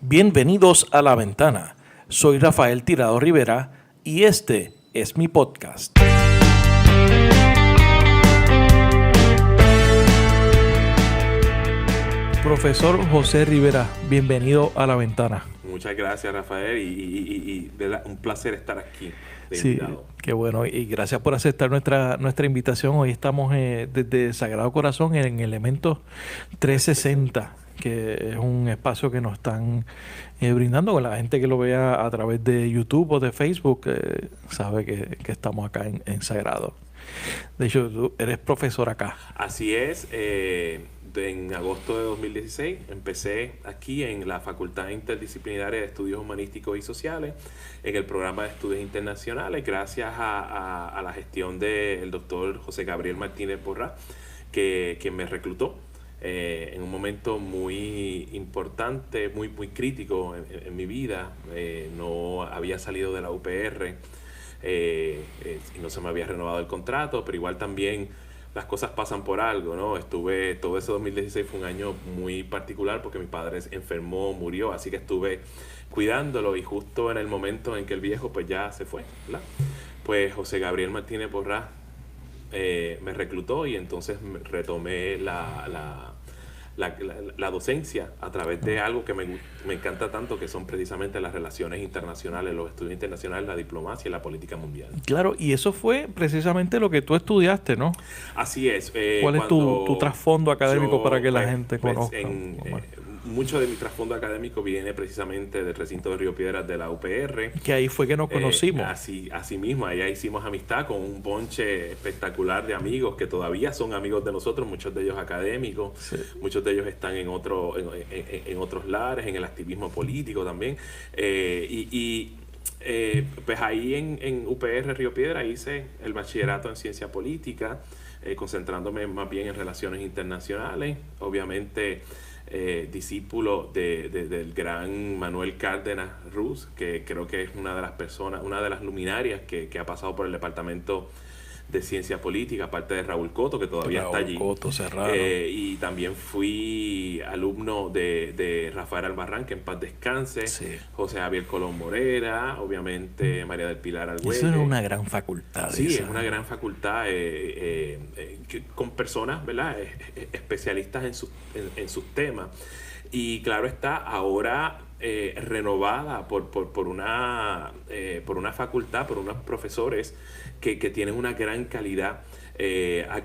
Bienvenidos a La Ventana. Soy Rafael Tirado Rivera y este es mi podcast. Profesor José Rivera, bienvenido a La Ventana. Muchas gracias, Rafael, y un placer estar aquí de Sí, invitado. qué bueno, y gracias por aceptar nuestra invitación. Hoy estamos desde Sagrado Corazón en Elementos 360, que es un espacio que nos están brindando. Con la gente que lo vea a través de YouTube o de Facebook sabe que estamos acá en Sagrado. De hecho, tú eres profesor acá. Así es, en agosto de 2016 empecé aquí en la Facultad Interdisciplinaria de Estudios Humanísticos y Sociales, en el programa de estudios internacionales, gracias a la gestión del doctor José Gabriel Martínez Porras, que me reclutó en un momento muy importante, muy crítico en mi vida. No había salido de la UPR y no se me había renovado el contrato, pero igual también las cosas pasan por algo, ¿no? Todo ese 2016 fue un año muy particular porque mi padre enfermó, murió, así que estuve cuidándolo, y justo en el momento en que el viejo pues ya se fue, ¿verdad? Pues José Gabriel Martínez Porras me reclutó, y entonces retomé la docencia a través de algo que me encanta tanto, que son precisamente las relaciones internacionales, los estudios internacionales, la diplomacia y la política mundial. Claro, y eso fue precisamente lo que tú estudiaste, ¿no? Así es. ¿Cuál es tu trasfondo académico para que la gente conozca? Mucho de mi trasfondo académico viene precisamente del recinto de Río Piedras de la UPR. Que ahí fue que nos conocimos. Así mismo, allá hicimos amistad con un bonche espectacular de amigos que todavía son amigos de nosotros, muchos de ellos académicos, sí. Muchos de ellos están en otros lares, en el activismo político también. Pues ahí en UPR Río Piedras hice el bachillerato en ciencia política, concentrándome más bien en relaciones internacionales, obviamente. Discípulo del gran Manuel Cárdenas Ruz, que creo que es una de las luminarias que ha pasado por el departamento de ciencia política, aparte de Raúl Coto, que todavía está allí. Coto, Serrano. Y también fui alumno de Rafael Albarrán, que en paz descanse, sí. José Javier Colón Morera, obviamente María del Pilar Argüelles. Eso es una gran facultad. Sí, es una gran facultad con personas, ¿verdad? Especialistas en sus temas. Y claro está, ahora renovada por una facultad, por unos profesores que tienen una gran calidad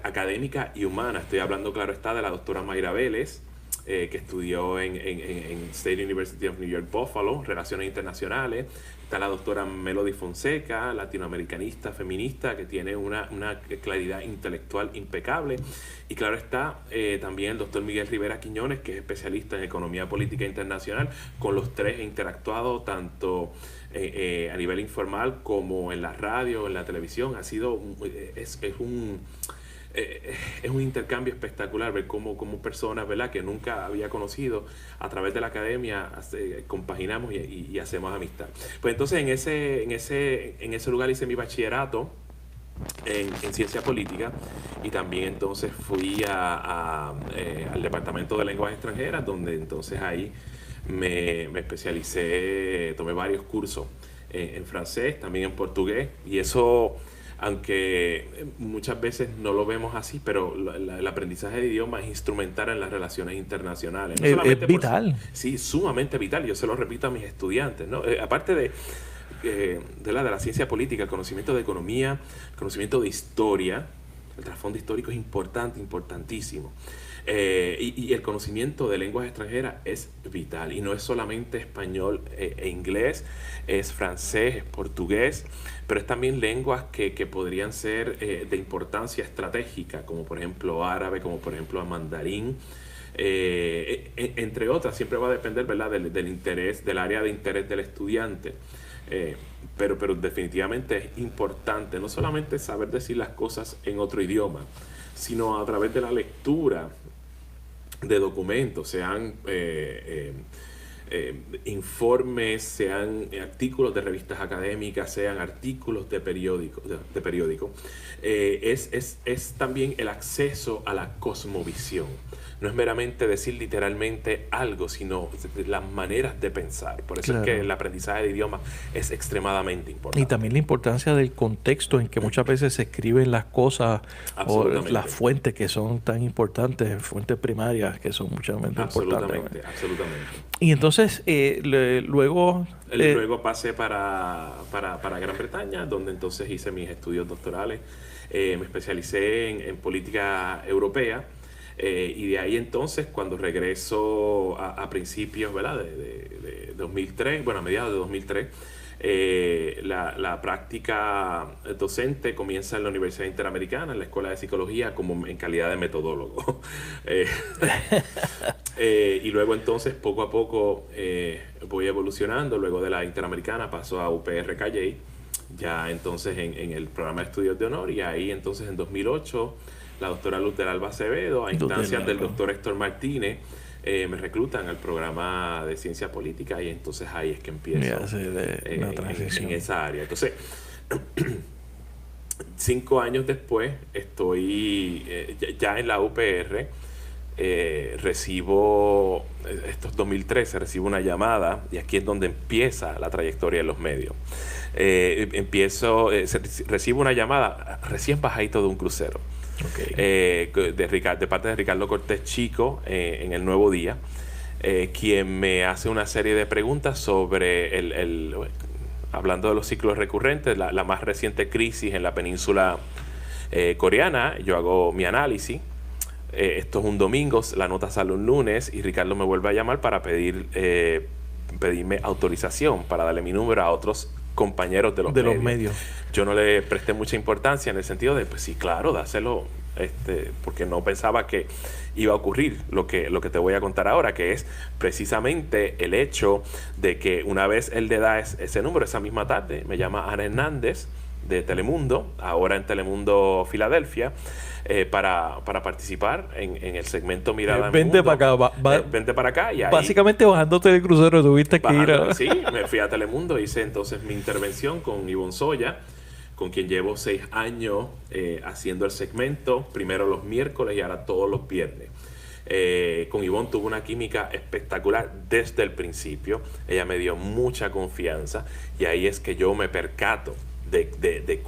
académica y humana. Estoy hablando, claro está, de la doctora Mayra Vélez, que estudió en State University of New York, Buffalo, Relaciones Internacionales. Está la doctora Melody Fonseca, latinoamericanista, feminista, que tiene una claridad intelectual impecable. Y claro está también el doctor Miguel Rivera Quiñones, que es especialista en economía política internacional. Con los tres he interactuado tanto a nivel informal como en la radio, en la televisión. Es un intercambio espectacular ver cómo personas, ¿verdad?, que nunca había conocido, a través de la academia compaginamos y hacemos amistad. Pues entonces en ese lugar hice mi bachillerato en ciencia política, y también entonces fui al departamento de lenguas extranjeras, donde entonces ahí me especialicé, tomé varios cursos en francés, también en portugués, y eso, aunque muchas veces no lo vemos así, pero el aprendizaje de idioma es instrumental en las relaciones internacionales. No es vital. Sí, sumamente vital. Yo se lo repito a mis estudiantes, ¿no? Aparte de la ciencia política, el conocimiento de economía, el conocimiento de historia, el trasfondo histórico es importantísimo. Y el conocimiento de lenguas extranjeras es vital, y no es solamente español e inglés, es francés, es portugués, pero es también lenguas que podrían ser de importancia estratégica, como por ejemplo árabe, como por ejemplo mandarín, entre otras. Siempre va a depender, ¿verdad?, del interés, del área de interés del estudiante. Pero definitivamente es importante no solamente saber decir las cosas en otro idioma, sino a través de la lectura de documentos, sean informes, sean artículos de revistas académicas, sean artículos de periódico, es también el acceso a la cosmovisión. No es meramente decir literalmente algo, sino las maneras de pensar. Por eso es que el aprendizaje de idiomas es extremadamente importante. Y también la importancia del contexto en que muchas veces se escriben las cosas o las fuentes que son tan importantes, fuentes primarias que son mucho importantes. Absolutamente. Y entonces luego pasé para Gran Bretaña, donde entonces hice mis estudios doctorales. Me especialicé en política europea. Y de ahí entonces, cuando regreso a principios, ¿verdad?, de 2003, bueno, a mediados de 2003, la práctica docente comienza en la Universidad Interamericana, en la Escuela de Psicología, como en calidad de metodólogo. Y luego entonces, poco a poco, voy evolucionando. Luego de la Interamericana paso a UPR Calley, ya entonces en el programa de estudios de honor, y ahí entonces en 2008... la doctora Luz del Alba Acevedo, a instancias del doctor Héctor Martínez, me reclutan al programa de ciencia política, y entonces ahí es que empiezo en esa área. Entonces, 5 años después, estoy ya en la UPR, recibo, esto es 2013, recibo una llamada, y aquí es donde empieza la trayectoria en los medios. Recibo una llamada recién bajadito de un crucero. De parte de Ricardo Cortés Chico, en El Nuevo Día, quien me hace una serie de preguntas sobre hablando de los ciclos recurrentes, la más reciente crisis en la península coreana. Yo hago mi análisis. Esto es un domingo, la nota sale un lunes, y Ricardo me vuelve a llamar para pedirme autorización para darle mi número a otros compañeros de los medios. Yo no le presté mucha importancia en el sentido de, pues sí, claro, dáselo, porque no pensaba que iba a ocurrir lo que te voy a contar ahora, que es precisamente el hecho de que una vez él le da ese número, esa misma tarde, me llama Ana Hernández de Telemundo, ahora en Telemundo Filadelfia, para participar en el segmento Mirada al Mundo. Vente para acá. Y ahí, básicamente bajándote del crucero tuviste que ir a... Sí, me fui a Telemundo, hice entonces mi intervención con Ivonne Soya, con quien llevo 6 años haciendo el segmento, primero los miércoles y ahora todos los viernes. Con Ivonne tuve una química espectacular desde el principio. Ella me dio mucha confianza, y ahí es que yo me percato de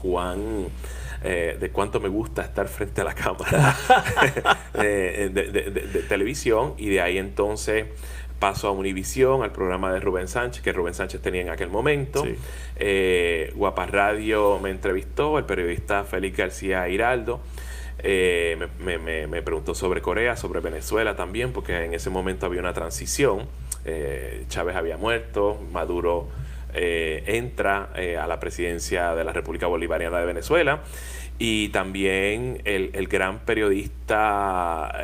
cuánto me gusta estar frente a la cámara de televisión. Y de ahí entonces paso a Univisión, al programa de Rubén Sánchez, que Rubén Sánchez tenía en aquel momento. Sí. Guapa Radio me entrevistó, el periodista Félix García Hiraldo. Me preguntó sobre Corea, sobre Venezuela también, porque en ese momento había una transición. Chávez había muerto, Maduro entra a la presidencia de la República Bolivariana de Venezuela, y también el gran periodista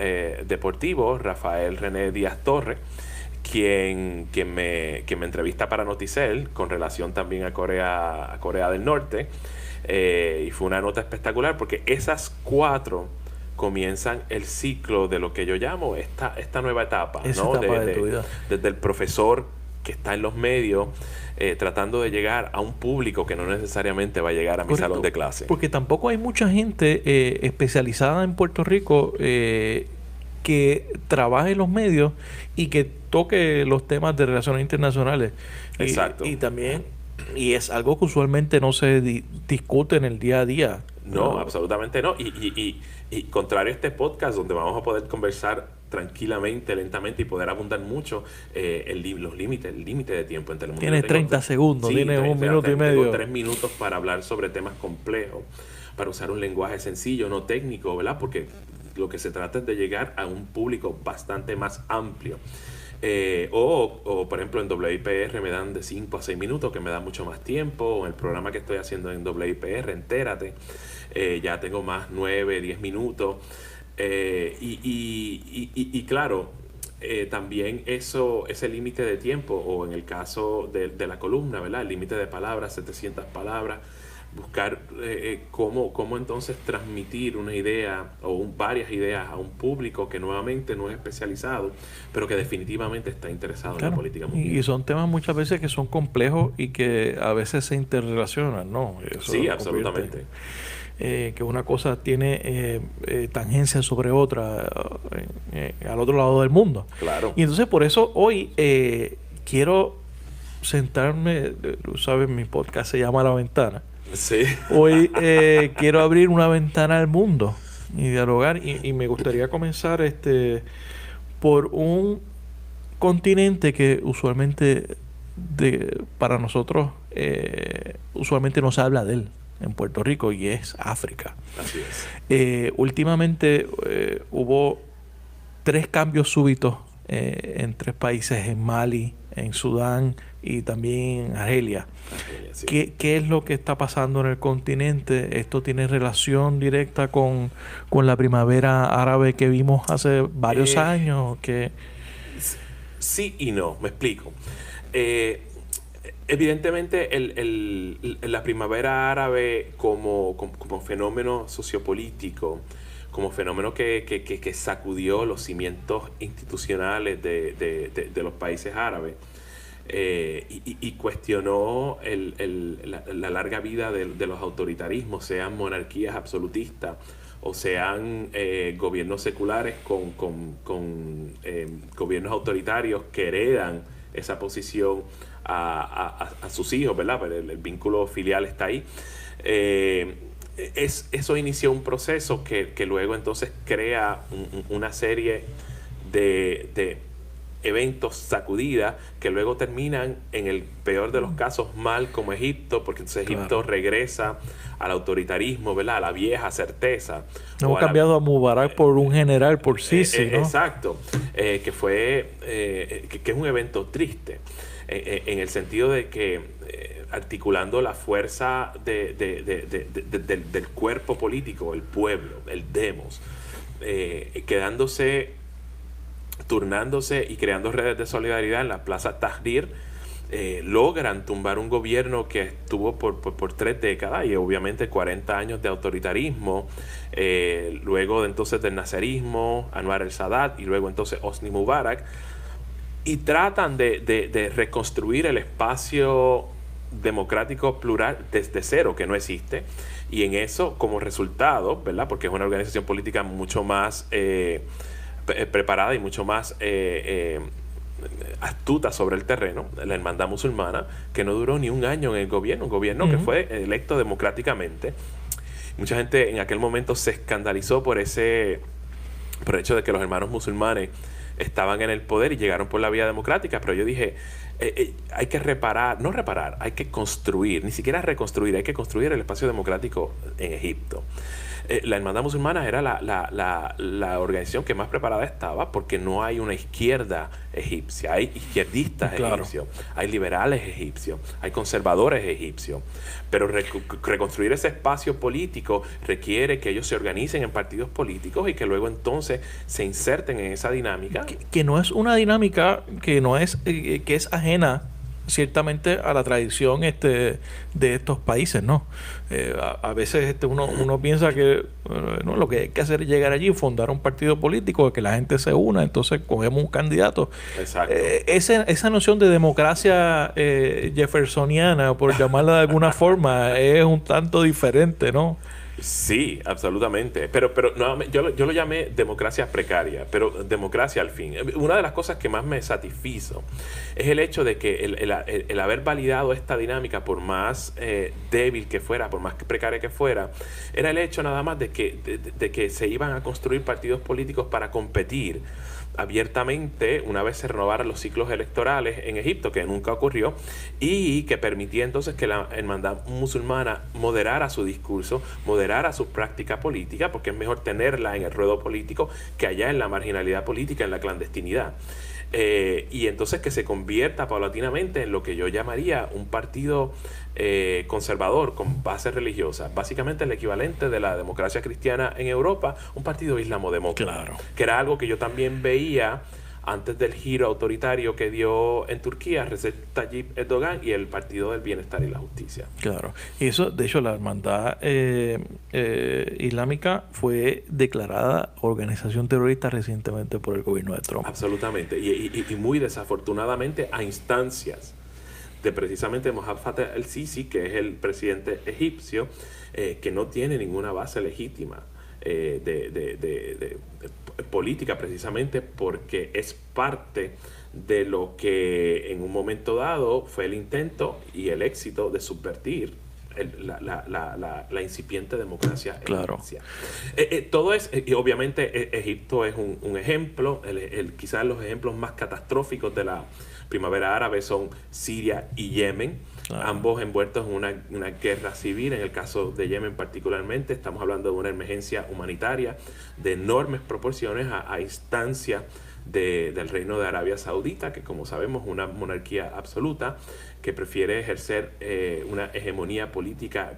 deportivo Rafael René Díaz Torres, quien me entrevista para Noticel con relación también a Corea del Norte, y fue una nota espectacular, porque esas 4 comienzan el ciclo de lo que yo llamo esta nueva etapa, ¿no? De tu vida. Desde el profesor que está en los medios, tratando de llegar a un público que no necesariamente va a llegar a mi salón de clase. Porque tampoco hay mucha gente especializada en Puerto Rico que trabaje en los medios y que toque los temas de relaciones internacionales. Exacto. Y también, y es algo que usualmente no se discute en el día a día. No, absolutamente no. Y contrario a este podcast, donde vamos a poder conversar tranquilamente, lentamente, y poder abundar mucho, el límite de tiempo en Telemundo. Tienes 30 segundos, tienes 1 minuto y medio. Tengo 3 minutos para hablar sobre temas complejos, para usar un lenguaje sencillo, no técnico, ¿verdad? Porque lo que se trata es de llegar a un público bastante más amplio. O por ejemplo, en WIPR me dan de 5 a 6 minutos, que me da mucho más tiempo. O en el programa que estoy haciendo en WIPR, Entérate, ya tengo más 9, 10 minutos. Y claro, también ese límite de tiempo, o en el caso de la columna, ¿verdad? El límite de palabras, 700 palabras, buscar cómo entonces transmitir una idea o varias ideas a un público que nuevamente no es especializado, pero que definitivamente está interesado en la política mundial. Y son temas muchas veces que son complejos y que a veces se interrelacionan, ¿no? Eso sí, absolutamente. Que una cosa tiene tangencia sobre otra al otro lado del mundo. Claro. Y entonces por eso hoy quiero sentarme, tú sabes, mi podcast se llama La Ventana. Sí. Hoy quiero abrir una ventana al mundo y dialogar y me gustaría comenzar por un continente que usualmente para nosotros usualmente no se habla de él en Puerto Rico, y es África. Así es. Últimamente hubo 3 cambios súbitos en 3 países, en Mali, en Sudán y también en Argelia. Sí. ¿Qué es lo que está pasando en el continente? ¿Esto tiene relación directa con la primavera árabe que vimos hace varios años? Sí y no, me explico. Evidentemente la primavera árabe como fenómeno sociopolítico, como fenómeno que sacudió los cimientos institucionales de los países árabes, y cuestionó la larga vida de los autoritarismos, sean monarquías absolutistas o sean gobiernos seculares con gobiernos autoritarios que heredan esa posición a sus hijos, ¿verdad? Pero el vínculo filial está ahí. Eso inició un proceso que luego entonces crea una serie de eventos sacudidas que luego terminan en el peor de los casos mal, como Egipto, porque entonces Egipto regresa al autoritarismo, ¿verdad? A la vieja certeza. Hemos cambiado a Mubarak por un general, por Sisi, ¿no? Exacto, que es un evento triste, en el sentido de que articulando la fuerza del cuerpo político, el pueblo, el demos, turnándose y creando redes de solidaridad en la Plaza Tahrir, logran tumbar un gobierno que estuvo por 3 décadas y obviamente 40 años de autoritarismo, luego entonces del nazarismo, Anwar el-Sadat, y luego entonces Hosni Mubarak, y tratan de reconstruir el espacio democrático plural desde cero, que no existe, y en eso como resultado, ¿verdad? Porque es una organización política mucho más preparada y mucho más astuta sobre el terreno, la Hermandad Musulmana, que no duró ni un año en el gobierno, un gobierno que fue electo democráticamente. Mucha gente en aquel momento se escandalizó por el hecho de que los hermanos musulmanes estaban en el poder y llegaron por la vía democrática, pero yo dije, hay que hay que construir, ni siquiera reconstruir, hay que construir el espacio democrático en Egipto. La Hermandad Musulmana era la organización que más preparada estaba, porque no hay una izquierda egipcia, hay izquierdistas egipcios, hay liberales egipcios, hay conservadores egipcios, pero reconstruir ese espacio político requiere que ellos se organicen en partidos políticos y que luego entonces se inserten en esa dinámica. Que no es una dinámica que es ajena ciertamente a la tradición de estos países, ¿no? A veces uno piensa que no, lo que hay que hacer es llegar allí y fundar un partido político, que la gente se una, entonces cogemos un candidato. Exacto. Esa noción de democracia jeffersoniana, por llamarla de alguna forma, es un tanto diferente, ¿no? Sí, absolutamente. Pero nuevamente, yo lo llamé democracia precaria, pero democracia al fin. Una de las cosas que más me satisfizo es el hecho de que el haber validado esta dinámica, por más débil que fuera, por más precaria que fuera, era el hecho nada más de que se iban a construir partidos políticos para competir abiertamente una vez se renovaran los ciclos electorales en Egipto, que nunca ocurrió, y que permitía entonces que la hermandad musulmana moderara su discurso, moderara su práctica política, porque es mejor tenerla en el ruedo político que allá en la marginalidad política, en la clandestinidad. Y entonces que se convierta paulatinamente en lo que yo llamaría un partido conservador con base religiosa, básicamente el equivalente de la democracia cristiana en Europa, un partido islamodemócrata, que era algo que yo también veía antes del giro autoritario que dio en Turquía Recep Tayyip Erdogan y el Partido del Bienestar y la Justicia. Claro. Y eso, de hecho, la Hermandad Islámica fue declarada organización terrorista recientemente por el gobierno de Trump. Absolutamente. Y muy desafortunadamente a instancias de precisamente Mohamed Fatah el-Sisi, que es el presidente egipcio, que no tiene ninguna base legítima de política, precisamente porque es parte de lo que en un momento dado fue el intento y el éxito de subvertir la incipiente democracia egipcia. Todo es, y obviamente Egipto es un ejemplo, quizás los ejemplos más catastróficos de la primavera árabe son Siria y Yemen, ambos envueltos en una guerra civil. En el caso de Yemen particularmente, estamos hablando de una emergencia humanitaria de enormes proporciones a instancia del Reino de Arabia Saudita, que como sabemos es una monarquía absoluta que prefiere ejercer una hegemonía política,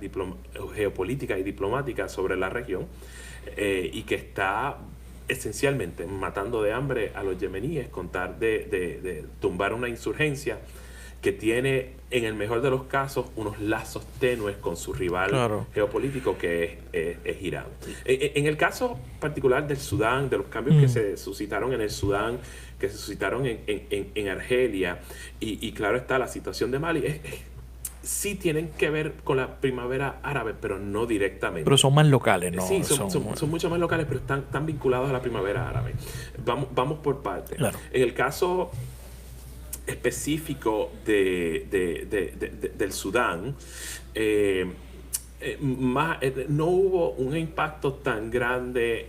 geopolítica y diplomática sobre la región, y que está esencialmente matando de hambre a los yemeníes con tal de tumbar una insurgencia que tiene, en el mejor de los casos, unos lazos tenues con su rival geopolítico, que es Irán. En el caso particular del Sudán, de los cambios que se suscitaron en el Sudán, que se suscitaron en Argelia, y claro está, la situación de Mali, sí tienen que ver con la primavera árabe, pero no directamente. Pero son más locales, ¿no? Sí, son mucho más locales, pero están vinculados a la primavera árabe. Vamos por partes. Claro. En el caso específico del Sudán, no hubo un impacto tan grande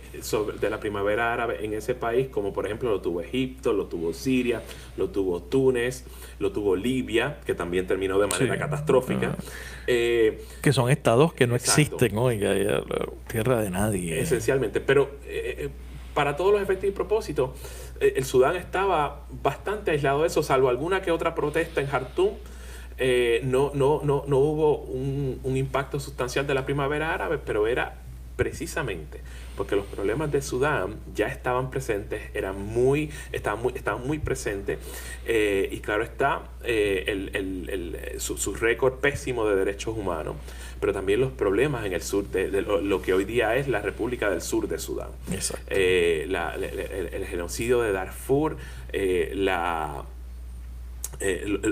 de la primavera árabe en ese país como por ejemplo lo tuvo Egipto, lo tuvo Siria, lo tuvo Túnez, lo tuvo Libia, que también terminó de manera catastrófica. Que son estados que no existen hoy, tierra de nadie. Esencialmente, pero para todos los efectos y propósitos, el Sudán estaba bastante aislado de eso, salvo alguna que otra protesta en Jartum. No hubo un impacto sustancial de la primavera árabe, pero era precisamente porque los problemas de Sudán ya estaban presentes, estaban muy presentes, y claro está, su récord pésimo de derechos humanos, pero también los problemas en el sur de lo que hoy día es la República del Sur de Sudán. El genocidio de Darfur,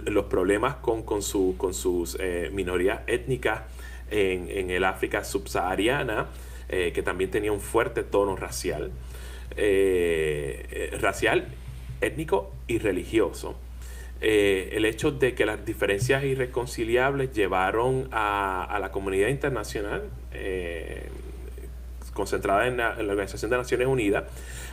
los problemas con sus minorías étnicas en el África subsahariana, que también tenía un fuerte tono racial, étnico y religioso. El hecho de que las diferencias irreconciliables llevaron a la comunidad internacional, concentrada en la Organización de Naciones Unidas,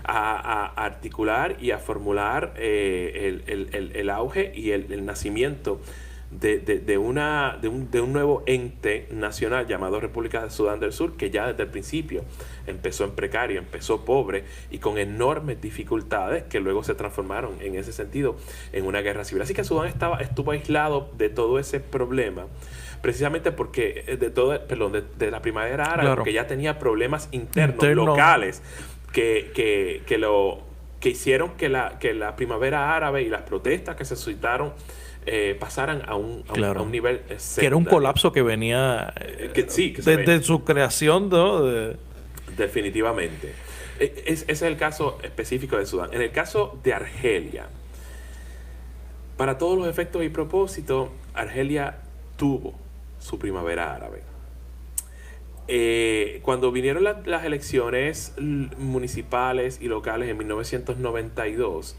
a articular y a formular el auge y el nacimiento de un nuevo ente nacional llamado República de Sudán del Sur, que ya desde el principio empezó en precario, empezó pobre y con enormes dificultades que luego se transformaron en ese sentido en una guerra civil. Así que Sudán estuvo aislado de todo ese problema, precisamente porque de la primavera árabe, porque ya tenía problemas internos locales que hicieron que la primavera árabe y las protestas que se suscitaron pasaran a un nivel secundario. Que era un colapso que venía desde su creación, ¿no? Definitivamente. Ese es el caso específico de Sudán. En el caso de Argelia, para todos los efectos y propósitos, Argelia tuvo su primavera árabe. Cuando vinieron las elecciones municipales y locales en 1992,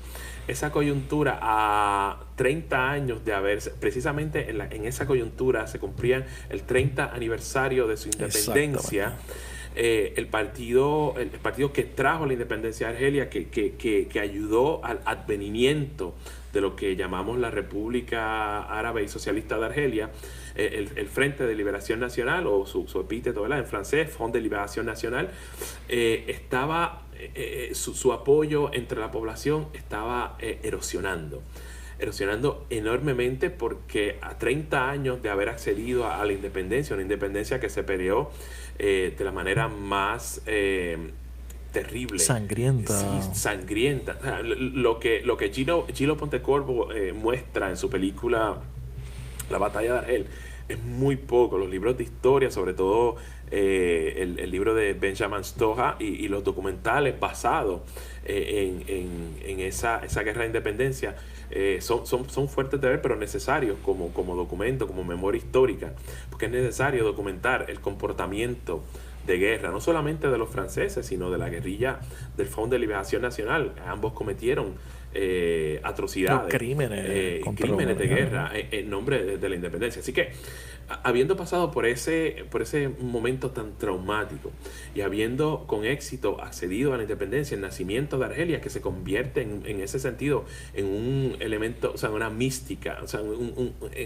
esa coyuntura, a 30 años de haberse, precisamente en esa coyuntura se cumplían el 30 aniversario de su independencia. El partido que trajo la independencia de Argelia, que ayudó al advenimiento de lo que llamamos la República Árabe y Socialista de Argelia, el Frente de Liberación Nacional, o su epíteto, ¿verdad?, en francés, Front de Liberación Nacional, su apoyo entre la población estaba erosionando enormemente, porque a 30 años de haber accedido a la independencia, una independencia que se peleó de la manera más terrible. Sangrienta. Sí, sangrienta. O sea, lo que Gillo Pontecorvo muestra en su película La batalla de Argel es muy poco. Los libros de historia, sobre todo el libro de Benjamin Stoja y los documentales basados en esa guerra de independencia, son fuertes de ver, pero necesarios como documento, como memoria histórica, porque es necesario documentar el comportamiento de guerra, no solamente de los franceses, sino de la guerrilla del Front de Liberación Nacional. Ambos cometieron atrocidades, crímenes de guerra en nombre de la independencia. Así que, habiendo pasado por ese momento tan traumático y habiendo con éxito accedido a la independencia, el nacimiento de Argelia, que se convierte en ese sentido en un elemento, o sea, una mística, o sea,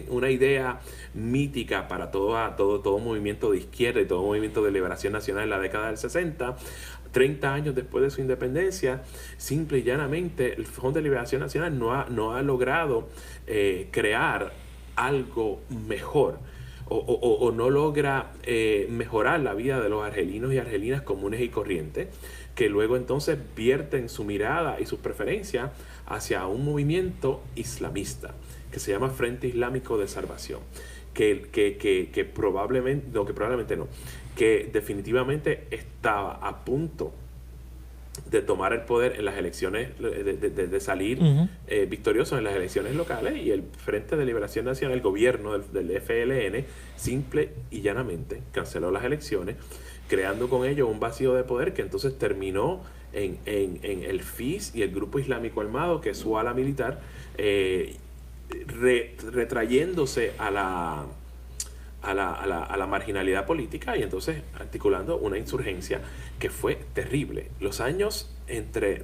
una idea mítica para todo movimiento de izquierda y todo movimiento de liberación nacional en la década del 60, 30 años después de su independencia, simple y llanamente el Front de Liberación Nacional no ha logrado crear algo mejor, o no logra mejorar la vida de los argelinos y argelinas comunes y corrientes, que luego entonces vierten su mirada y sus preferencias hacia un movimiento islamista que se llama Frente Islámico de Salvación, que definitivamente estaba a punto de tomar el poder en las elecciones, de salir victoriosos en las elecciones locales, y el Frente de Liberación Nacional, el gobierno del FLN, simple y llanamente canceló las elecciones, creando con ello un vacío de poder que entonces terminó en el FIS y el Grupo Islámico Armado, que es su ala militar, retrayéndose a la marginalidad política, y entonces articulando una insurgencia que fue terrible. Los 3 años entre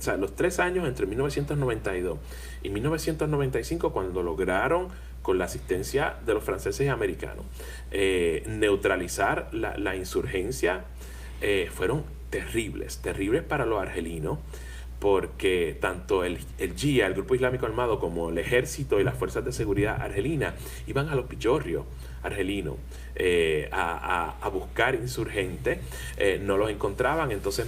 1992 y 1995, cuando lograron, con la asistencia de los franceses y americanos, neutralizar la insurgencia, fueron terribles para los argelinos, porque tanto el GIA, el Grupo Islámico Armado, como el ejército y las fuerzas de seguridad argelinas iban a los villorrios argelinos a buscar insurgentes, no los encontraban, entonces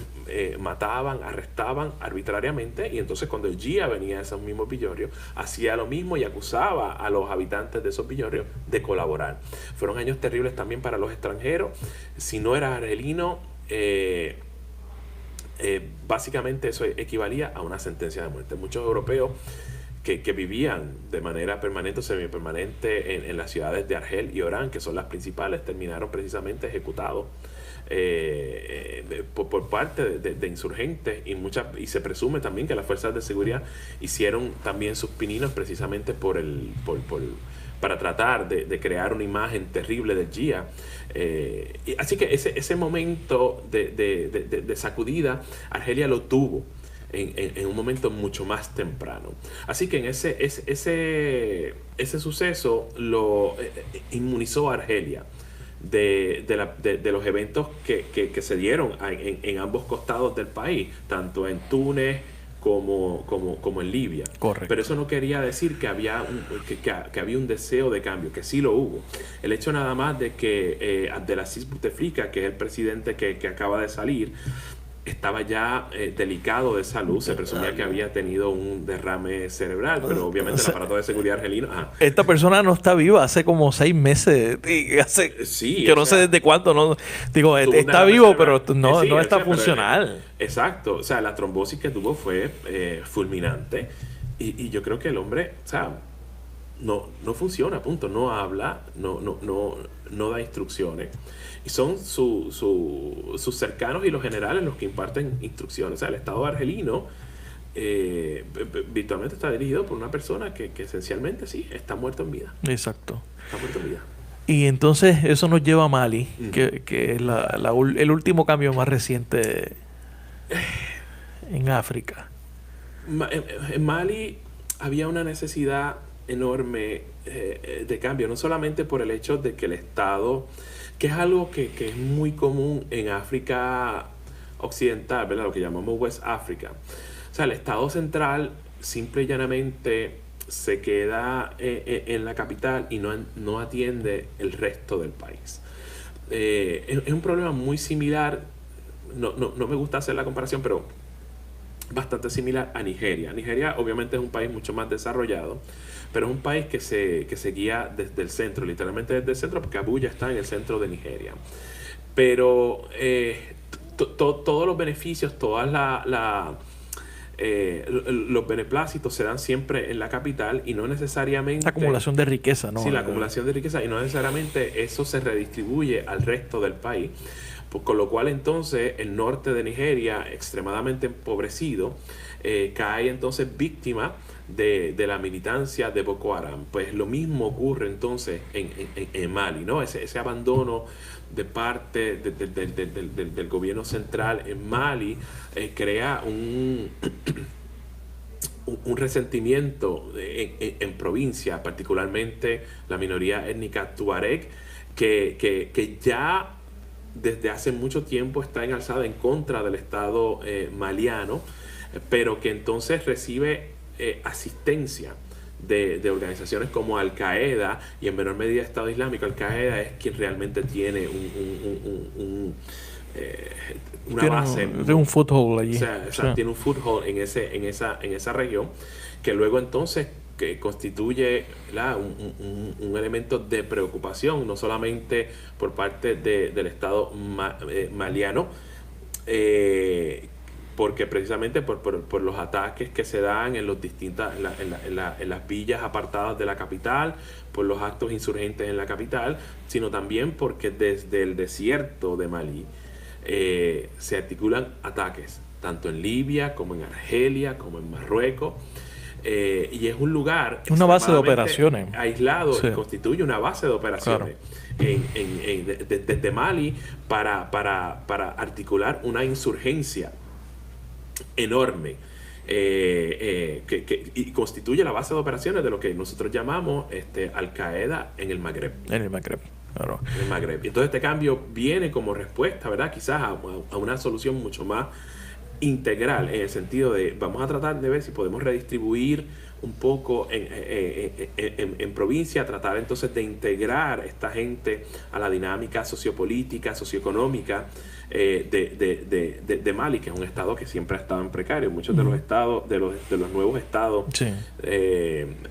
mataban, arrestaban arbitrariamente, y entonces cuando el GIA venía a esos mismos villorrios, hacía lo mismo y acusaba a los habitantes de esos villorrios de colaborar. Fueron años terribles también para los extranjeros. Si no eras argelino, básicamente eso equivalía a una sentencia de muerte. Muchos europeos que vivían de manera permanente o semipermanente en las ciudades de Argel y Orán, que son las principales, terminaron precisamente ejecutados por parte de insurgentes, y se presume también que las fuerzas de seguridad hicieron también sus pininos precisamente para tratar de crear una imagen terrible del GIA. Así que ese momento de sacudida, Argelia lo tuvo en un momento mucho más temprano. Así que en ese suceso lo inmunizó a Argelia de los eventos que se dieron en ambos costados del país, tanto en Túnez como en Libia. Correcto. Pero eso no quería decir que había un deseo de cambio, que sí lo hubo. El hecho nada más de que Abdelaziz Bouteflika, que es el presidente que acaba de salir, estaba ya delicado de salud. Se presumía que había tenido un derrame cerebral, pero obviamente el aparato de seguridad argelino... Esta persona no está viva hace como 6 meses. Sí, que no sé desde cuándo. No, digo, está vivo, cerebral, pero no está funcional. Exacto. O sea, la trombosis que tuvo fue fulminante. Y yo creo que el hombre, o sea, no funciona, punto. No habla, no da instrucciones. Y son sus cercanos y los generales los que imparten instrucciones. O sea, el Estado argelino virtualmente está dirigido por una persona que esencialmente sí, está muerto en vida. Exacto. Está muerto en vida. Y entonces eso nos lleva a Mali, que es el último cambio más reciente en África. En Mali había una necesidad enorme de cambio, no solamente por el hecho de que el Estado, que es algo que es muy común en África occidental, ¿verdad? Lo que llamamos West Africa. O sea, el Estado central simple y llanamente se queda en la capital y no atiende el resto del país. Es un problema muy similar, no me gusta hacer la comparación, pero bastante similar a Nigeria. Nigeria obviamente es un país mucho más desarrollado, pero es un país que se guía desde el centro, literalmente desde el centro, porque Abuya está en el centro de Nigeria. Pero todos los beneficios, los beneplácitos se dan siempre en la capital y no necesariamente... La acumulación de riqueza, ¿no? Sí, la acumulación de riqueza, y no necesariamente eso se redistribuye al resto del país. Pues con lo cual entonces el norte de Nigeria, extremadamente empobrecido, cae entonces víctima de la militancia de Boko Haram. Pues lo mismo ocurre entonces en Mali, ¿no? Ese abandono de parte del gobierno central en Mali crea un resentimiento en provincia, particularmente la minoría étnica tuareg, que ya desde hace mucho tiempo está en alzada en contra del Estado maliano, pero que entonces recibe asistencia de organizaciones como Al-Qaeda y en menor medida Estado Islámico. Al-Qaeda es quien realmente tiene una base. Tiene un foothold allí. O sea, tiene un foothold en esa región, que luego entonces que constituye un elemento de preocupación, no solamente por parte del Estado maliano, porque precisamente por los ataques que se dan en las villas apartadas de la capital, por los actos insurgentes en la capital, sino también porque desde el desierto de Malí se articulan ataques, tanto en Libia como en Argelia, como en Marruecos. Y es un lugar una base de operaciones aislado, sí. Y constituye una base de operaciones, claro, desde Mali para articular una insurgencia enorme, y constituye la base de operaciones de lo que nosotros llamamos Al-Qaeda en el Magreb. En el Magreb, claro. En el Magreb. Y entonces este cambio viene como respuesta, ¿verdad? Quizás a una solución mucho más integral, en el sentido de vamos a tratar de ver si podemos redistribuir un poco en provincia, tratar entonces de integrar esta gente a la dinámica sociopolítica, socioeconómica de Mali, que es un estado que siempre ha estado en precario. Muchos de los estados, de los nuevos estados sí.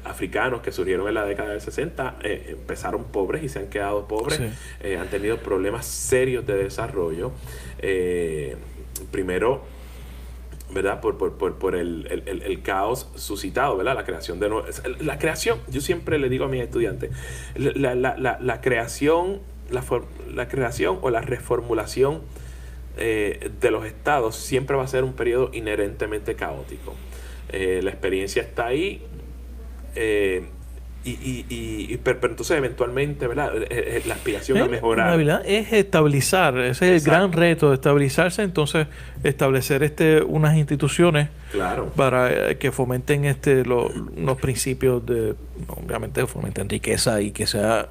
Africanos que surgieron en la década del 60 empezaron pobres y se han quedado pobres, sí. Han tenido problemas serios de desarrollo, primero, ¿verdad? Por el caos suscitado, ¿verdad? La creación, yo siempre le digo a mis estudiantes, la creación o la reformulación de los estados siempre va a ser un periodo inherentemente caótico. La experiencia está ahí, pero entonces eventualmente, ¿verdad? La aspiración a mejorar. La verdad es estabilizar, ese es el gran reto, de estabilizarse, entonces establecer unas instituciones, claro, para que fomenten los principios obviamente fomenten riqueza y que sea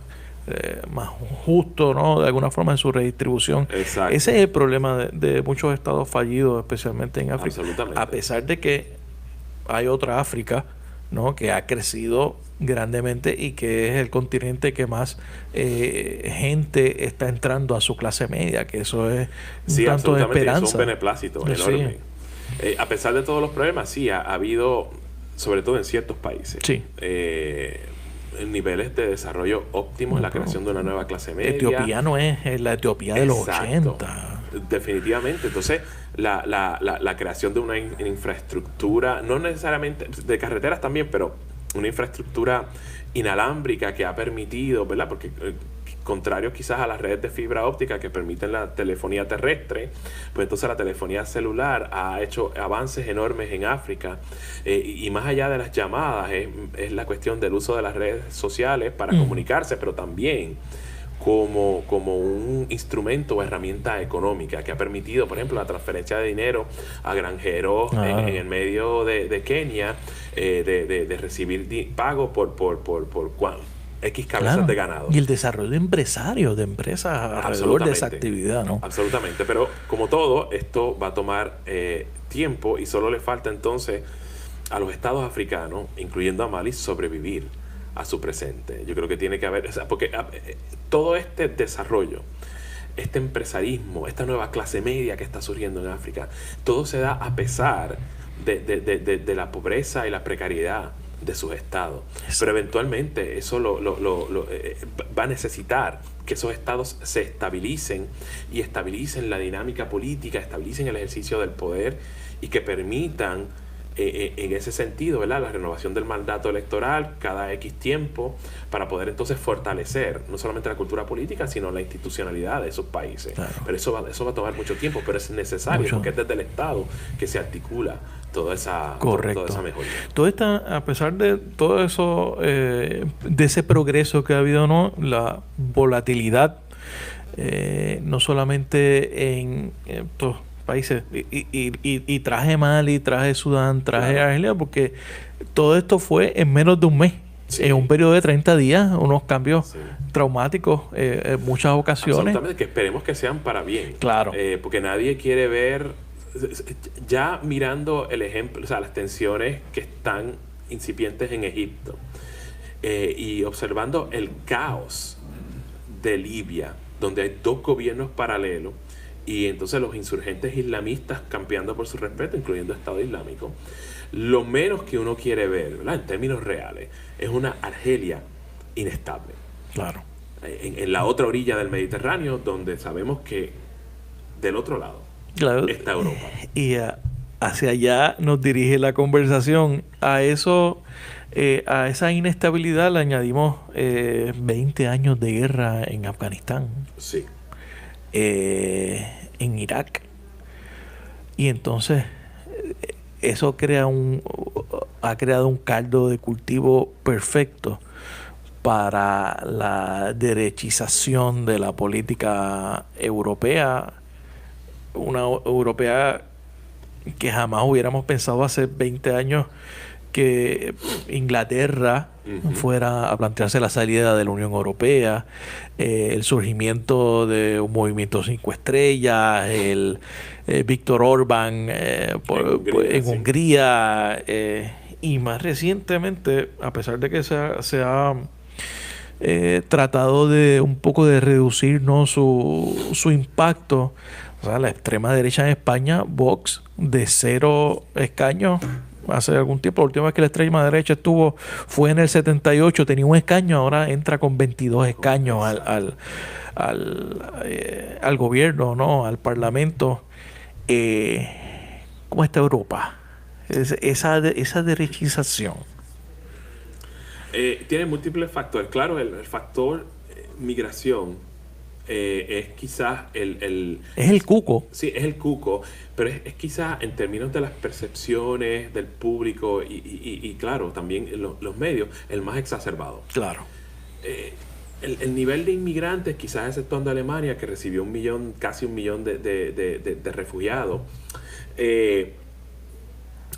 más justo, ¿no? De alguna forma en su redistribución. Exacto. Ese es el problema de muchos estados fallidos, especialmente en África. A pesar de que hay otra África, ¿no? Que ha crecido grandemente y que es el continente que más gente está entrando a su clase media, que eso es un tanto de esperanza. Es un beneplácito enorme. Sí. A pesar de todos los problemas, sí, ha habido, sobre todo en ciertos países, sí, niveles de desarrollo óptimos, la creación de una nueva clase media. Etiopía no es la Etiopía de los 80. Definitivamente. Entonces, la creación de una infraestructura, no necesariamente de carreteras también, pero una infraestructura inalámbrica que ha permitido, ¿verdad? Porque contrario quizás a las redes de fibra óptica que permiten la telefonía terrestre, pues entonces la telefonía celular ha hecho avances enormes en África, y más allá de las llamadas es la cuestión del uso de las redes sociales para comunicarse, pero también como un instrumento o herramienta económica que ha permitido, por ejemplo, la transferencia de dinero a granjeros en el medio de Kenia, de recibir pago por X cabezas de ganado. Y el desarrollo de empresarios, de empresas alrededor de esa actividad, ¿no? Absolutamente, pero como todo, esto va a tomar tiempo y solo le falta entonces a los estados africanos, incluyendo a Mali, sobrevivir a su presente. Yo creo que tiene que haber, porque todo este desarrollo este empresarismo, esta nueva clase media que está surgiendo en África, todo se da a pesar de la pobreza y la precariedad de sus estados. Pero eventualmente eso va a necesitar que esos estados se estabilicen y estabilicen la dinámica política, estabilicen el ejercicio del poder y que permitan en ese sentido, ¿verdad?, la renovación del mandato electoral cada X tiempo para poder entonces fortalecer no solamente la cultura política, sino la institucionalidad de esos países. Claro. Pero eso va a tomar mucho tiempo, pero es necesario porque es desde el Estado que se articula toda esa mejoría. Todo esta, a pesar de todo eso, de ese progreso que ha habido, ¿no?, la volatilidad, no solamente en estos países, y traje Mali, traje Sudán, traje Argelia, porque todo esto fue en menos de un mes. Sí. En un periodo de 30 días, unos cambios traumáticos en muchas ocasiones. Absolutamente, que esperemos que sean para bien. Claro. Porque nadie quiere ver, ya mirando el ejemplo, o sea, las tensiones que están incipientes en Egipto, y observando el caos de Libia, donde hay dos gobiernos paralelos, y entonces los insurgentes islamistas campeando por su respeto, incluyendo Estado Islámico. Lo menos que uno quiere ver, ¿verdad?, en términos reales, es una Argelia inestable. Claro. En la otra orilla del Mediterráneo, donde sabemos que del otro lado está Europa. Y hacia allá nos dirige la conversación. A eso, a esa inestabilidad le añadimos 20 años de guerra en Afganistán. Sí. En Irak, y entonces eso ha creado un caldo de cultivo perfecto para la derechización de la política europea, una europea que jamás hubiéramos pensado hace 20 años que Inglaterra fuera a plantearse la salida de la Unión Europea, el surgimiento de un movimiento 5 estrellas, el Víctor Orbán en Hungría, y más recientemente, a pesar de que se ha tratado de un poco de reducir, ¿no?, su impacto, o sea, la extrema derecha en España, Vox, de 0 escaños hace algún tiempo. La última vez que la extrema derecha fue en el 78, tenía un escaño, ahora entra con 22 escaños al gobierno, ¿no?, al Parlamento. ¿Cómo está Europa? Esa derechización. Tiene múltiples factores. Claro, el factor migración es quizás es el cuco. Sí, es el cuco, pero es quizás en términos de las percepciones del público y claro, también los medios, el más exacerbado. Claro. El nivel de inmigrantes, quizás exceptuando Alemania, que recibió casi un millón de refugiados,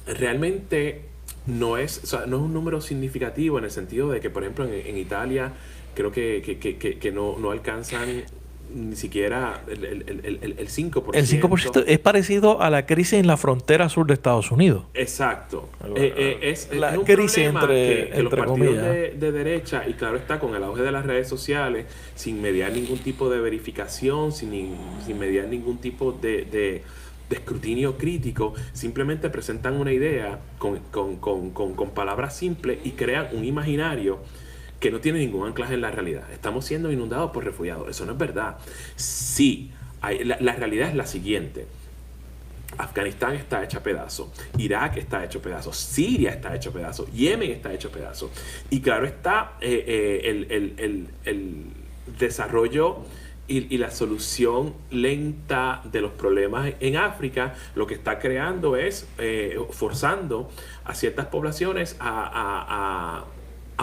realmente no es un número significativo en el sentido de que, por ejemplo, en Italia creo que no alcanzan ni siquiera el 5%. El 5% es parecido a la crisis en la frontera sur de Estados Unidos. Exacto. Es un crisis problema que los partidos comillas de derecha, y claro está, con el auge de las redes sociales, sin mediar ningún tipo de verificación, sin mediar ningún tipo de escrutinio crítico, simplemente presentan una idea con palabras simples y crean un imaginario que no tiene ningún anclaje en la realidad. Estamos siendo inundados por refugiados. Eso no es verdad. Sí, la realidad es la siguiente. Afganistán está hecha pedazo, Irak está hecho pedazo, Siria está hecho pedazo, Yemen está hecho pedazo. Y claro está, el desarrollo y la solución lenta de los problemas en África, lo que está creando es forzando a ciertas poblaciones a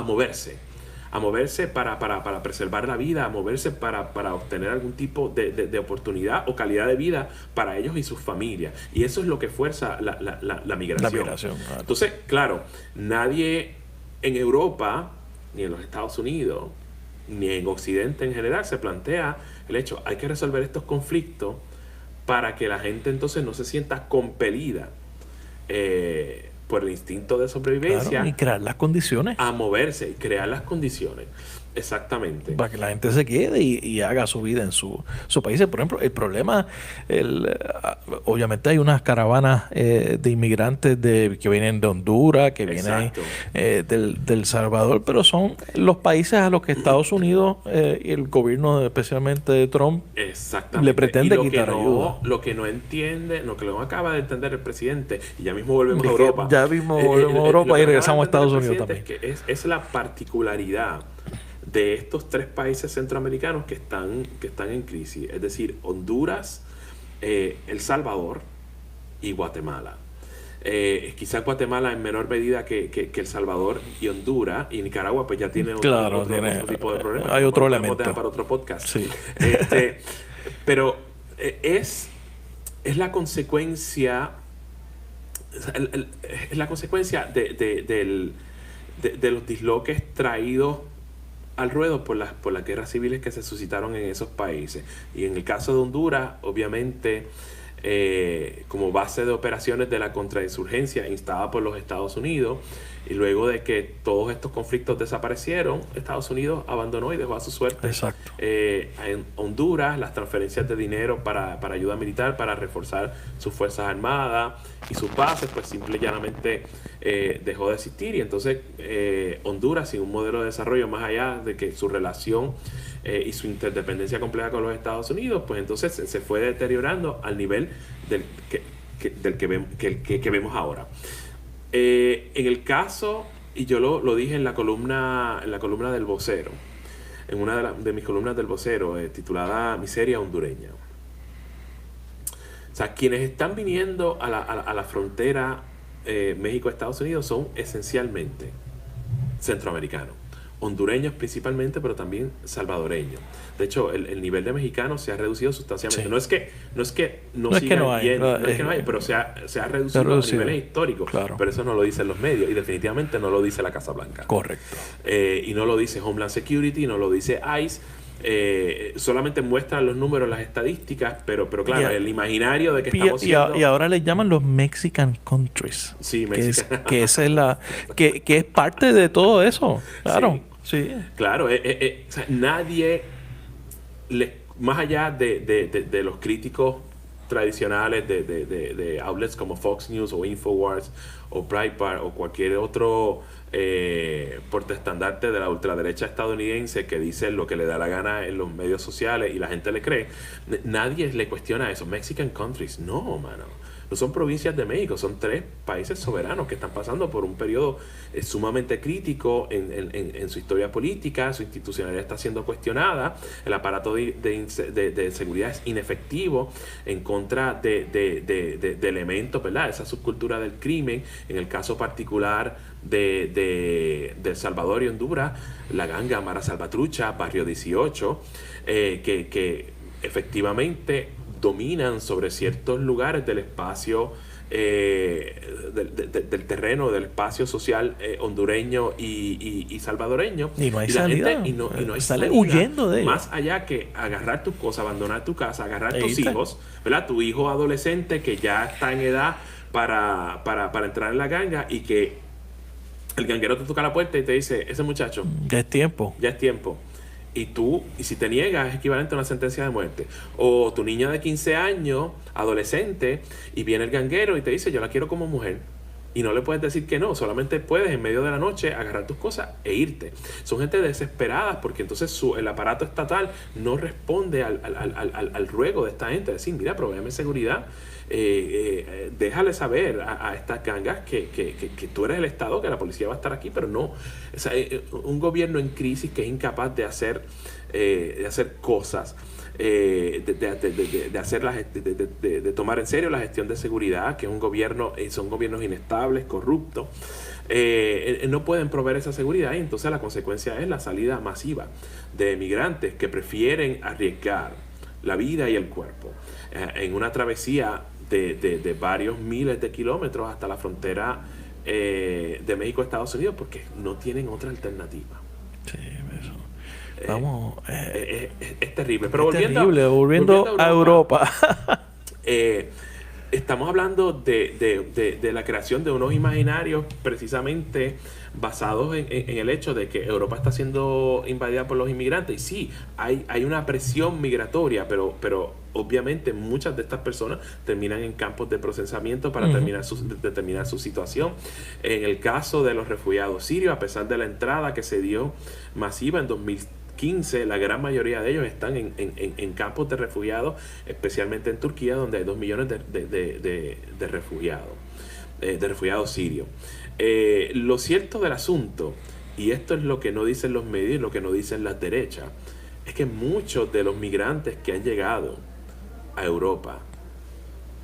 moverse para preservar la vida, a moverse para obtener algún tipo de oportunidad o calidad de vida para ellos y sus familias. Y eso es lo que fuerza la migración. Claro. Entonces, claro, nadie en Europa, ni en los Estados Unidos, ni en Occidente en general, se plantea el hecho, hay que resolver estos conflictos para que la gente entonces no se sienta compelida por el instinto de sobrevivencia. Claro, y crear las condiciones. A moverse y crear las condiciones. Exactamente. Para que la gente se quede y haga su vida en su país. Por ejemplo, el problema, obviamente hay unas caravanas de inmigrantes que vienen de Honduras, que vienen del Salvador, pero son los países a los que Estados Unidos y el gobierno, especialmente de Trump, le pretende quitar ayuda. Lo que no entiende, lo que no acaba de entender el presidente, y ya mismo volvemos a Europa. Ya mismo volvemos a Europa y regresamos a Estados Unidos también. Es la particularidad de estos tres países centroamericanos que están en crisis, es decir, Honduras, El Salvador y Guatemala. Quizás Guatemala en menor medida que El Salvador y Honduras, y Nicaragua pues ya tiene otro tipo de problemas. Hay otro elemento para otro podcast. Sí. Pero es la consecuencia de los disloques traídos al ruedo por las guerras civiles que se suscitaron en esos países. Y en el caso de Honduras, obviamente, como base de operaciones de la contrainsurgencia instada por los Estados Unidos, y luego de que todos estos conflictos desaparecieron, Estados Unidos abandonó y dejó a su suerte. Exacto. En Honduras, las transferencias de dinero para ayuda militar, para reforzar sus fuerzas armadas y sus bases, pues simple y llanamente dejó de existir. Y entonces Honduras, sin un modelo de desarrollo más allá de que su relación y su interdependencia completa con los Estados Unidos, pues entonces se fue deteriorando al nivel del que vemos ahora. En el caso, y yo lo dije en la columna del Vocero, en una de mis columnas del Vocero, titulada Miseria hondureña. O sea, quienes están viniendo a la frontera México-Estados Unidos son esencialmente centroamericanos, hondureños principalmente, pero también salvadoreños. De hecho, el nivel de mexicanos se ha reducido sustancialmente. Sí. No es que no hay, pero se ha reducido a niveles históricos. Claro. Pero eso no lo dicen los medios y definitivamente no lo dice la Casa Blanca. Correcto. Y no lo dice Homeland Security, no lo dice ICE. Solamente muestran los números, las estadísticas, pero claro, el imaginario de que estamos siendo... Y ahora les llaman los Mexican countries. Sí, que esa es la... que es parte de todo eso. Claro. Sí. Claro, o sea, nadie... más allá de los críticos tradicionales de outlets como Fox News o Infowars o Breitbart o cualquier otro portaestandarte de la ultraderecha estadounidense que dice lo que le da la gana en los medios sociales y la gente le cree, nadie le cuestiona eso. Mexican countries, no, mano. No son provincias de México, son tres países soberanos que están pasando por un periodo sumamente crítico en su historia política. Su institucionalidad está siendo cuestionada, el aparato de seguridad es inefectivo en contra de elementos, ¿verdad? Esa subcultura del crimen, en el caso particular de El Salvador y Honduras, la ganga Mara Salvatrucha, Barrio 18, que efectivamente dominan sobre ciertos lugares del espacio del terreno, del espacio social hondureño y salvadoreño. Y no hay salida. Y no hay sale salida, huyendo de ellos. más allá que agarrar tus cosas, abandonar tu casa, agarrar tus hijos, ¿verdad? Tu hijo adolescente que ya está en edad para entrar en la ganga, y que el ganguero te toca la puerta y te dice, ese muchacho, ya es tiempo. Y si te niegas, es equivalente a una sentencia de muerte. O tu niña de 15 años, adolescente, y viene el ganguero y te dice, yo la quiero como mujer. Y no le puedes decir que no, solamente puedes en medio de la noche agarrar tus cosas e irte. Son gente desesperada porque entonces el aparato estatal no responde al ruego de esta gente. Decir, mira, provéame seguridad, déjale saber a estas gangas que tú eres el Estado, que la policía va a estar aquí, pero no. O sea, un gobierno en crisis que es incapaz de hacer cosas, de tomar en serio la gestión de seguridad, que es un gobierno, son gobiernos inestables, corruptos, no pueden proveer esa seguridad, y entonces la consecuencia es la salida masiva de migrantes que prefieren arriesgar la vida y el cuerpo en una travesía de varios miles de kilómetros hasta la frontera de México a Estados Unidos, porque no tienen otra alternativa. Sí, eso. Vamos, es terrible. Pero volviendo a Europa. estamos hablando de la creación de unos imaginarios precisamente basados en el hecho de que Europa está siendo invadida por los inmigrantes. Y sí, hay una presión migratoria, pero obviamente muchas de estas personas terminan en campos de procesamiento para determinar su situación. En el caso de los refugiados sirios, a pesar de la entrada que se dio masiva en 2015, la gran mayoría de ellos están en campos de refugiados, especialmente en Turquía, donde hay 2 millones de refugiados sirios. Lo cierto del asunto, y esto es lo que no dicen los medios y lo que no dicen las derechas, es que muchos de los migrantes que han llegado a Europa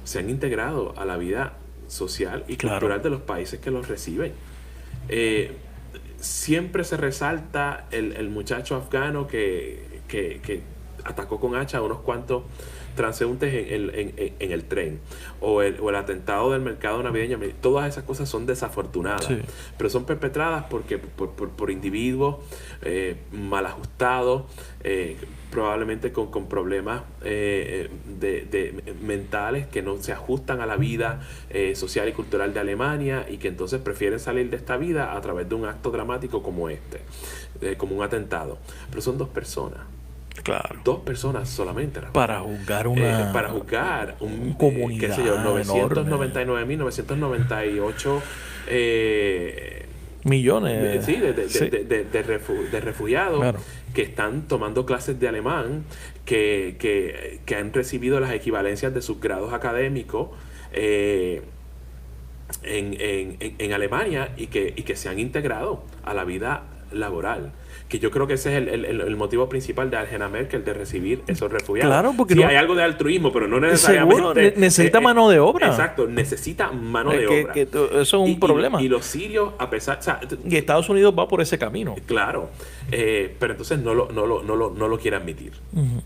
se han integrado a la vida social y cultural de los países que los reciben. Siempre se resalta el muchacho afgano que atacó con hacha a unos cuantos transeúntes en el tren, o el atentado del mercado navideño. Todas esas cosas son desafortunadas, pero son perpetradas por individuos mal ajustados, probablemente con problemas mentales que no se ajustan a la vida social y cultural de Alemania, y que entonces prefieren salir de esta vida a través de un acto dramático como como un atentado. Pero son 2 personas. Claro. 2 personas solamente. Para juzgar un comunidad, qué sé yo, 999.998 millones de refugiados, claro, que están tomando clases de alemán, que han recibido las equivalencias de sus grados académicos en Alemania, y que se han integrado a la vida laboral. Que yo creo que ese es el motivo principal de Angela Merkel de recibir esos refugiados. Claro, porque sí, hay algo de altruismo, pero no necesariamente. Seguro, necesita mano de obra. Exacto, necesita mano de obra. Eso es un problema. Y los sirios, a pesar. O sea, y Estados Unidos va por ese camino. Claro, pero entonces no lo quiere admitir.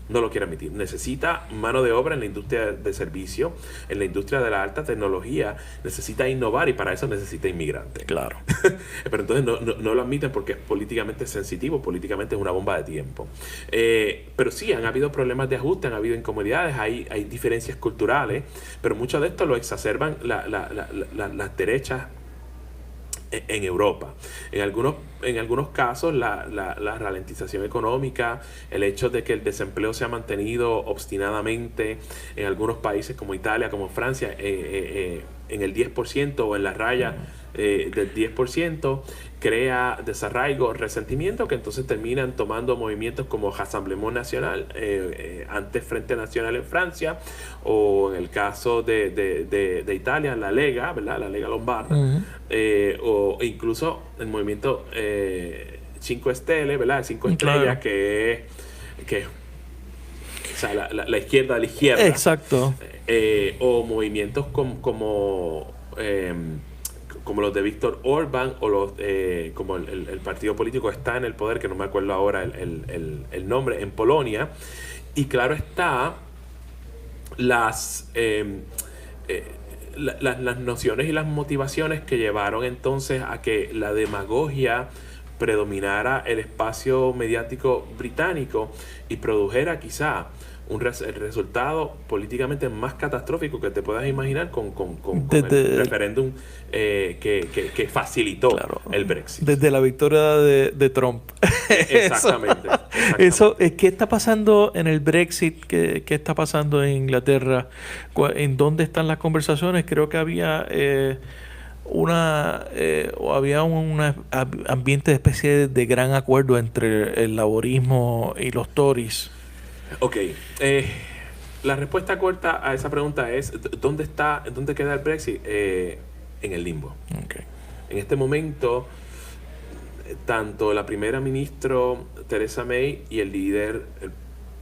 No lo quiere admitir. Necesita mano de obra en la industria de servicio, en la industria de la alta tecnología. Necesita innovar, y para eso necesita inmigrantes. Claro. Pero entonces no lo admiten porque es políticamente sensitivo. Políticamente es una bomba de tiempo. Pero sí, han habido problemas de ajuste, han habido incomodidades, hay diferencias culturales, pero mucho de esto lo exacerban las derechas en Europa. En algunos casos la ralentización económica, el hecho de que el desempleo se ha mantenido obstinadamente en algunos países como Italia, como Francia, en el 10% o en la raya del 10%, crea desarraigo, resentimiento, que entonces terminan tomando movimientos como Rassemblement National, antes Frente Nacional en Francia, o en el caso de Italia, la Lega, ¿verdad? La Lega Lombarda, o incluso el movimiento Cinque Stelle, ¿verdad? 5 estrellas, claro, que o sea, la izquierda de la izquierda. Exacto. O movimientos como los de Víctor Orbán, o como el partido político está en el poder, que no me acuerdo ahora el nombre, en Polonia. Y claro está, las nociones y las motivaciones que llevaron entonces a que la demagogia predominara el espacio mediático británico y produjera quizá el resultado políticamente más catastrófico que te puedas imaginar con el referéndum que facilitó, claro, el Brexit. Desde la victoria de Trump. Exactamente. Eso, ¿qué está pasando en el Brexit? ¿Qué está pasando en Inglaterra? ¿En dónde están las conversaciones? Creo que había un ambiente de especie de gran acuerdo entre el laborismo y los Tories. Ok, la respuesta corta a esa pregunta es ¿dónde queda el Brexit? En el limbo. Okay. En este momento, tanto la primera ministra Theresa May y el líder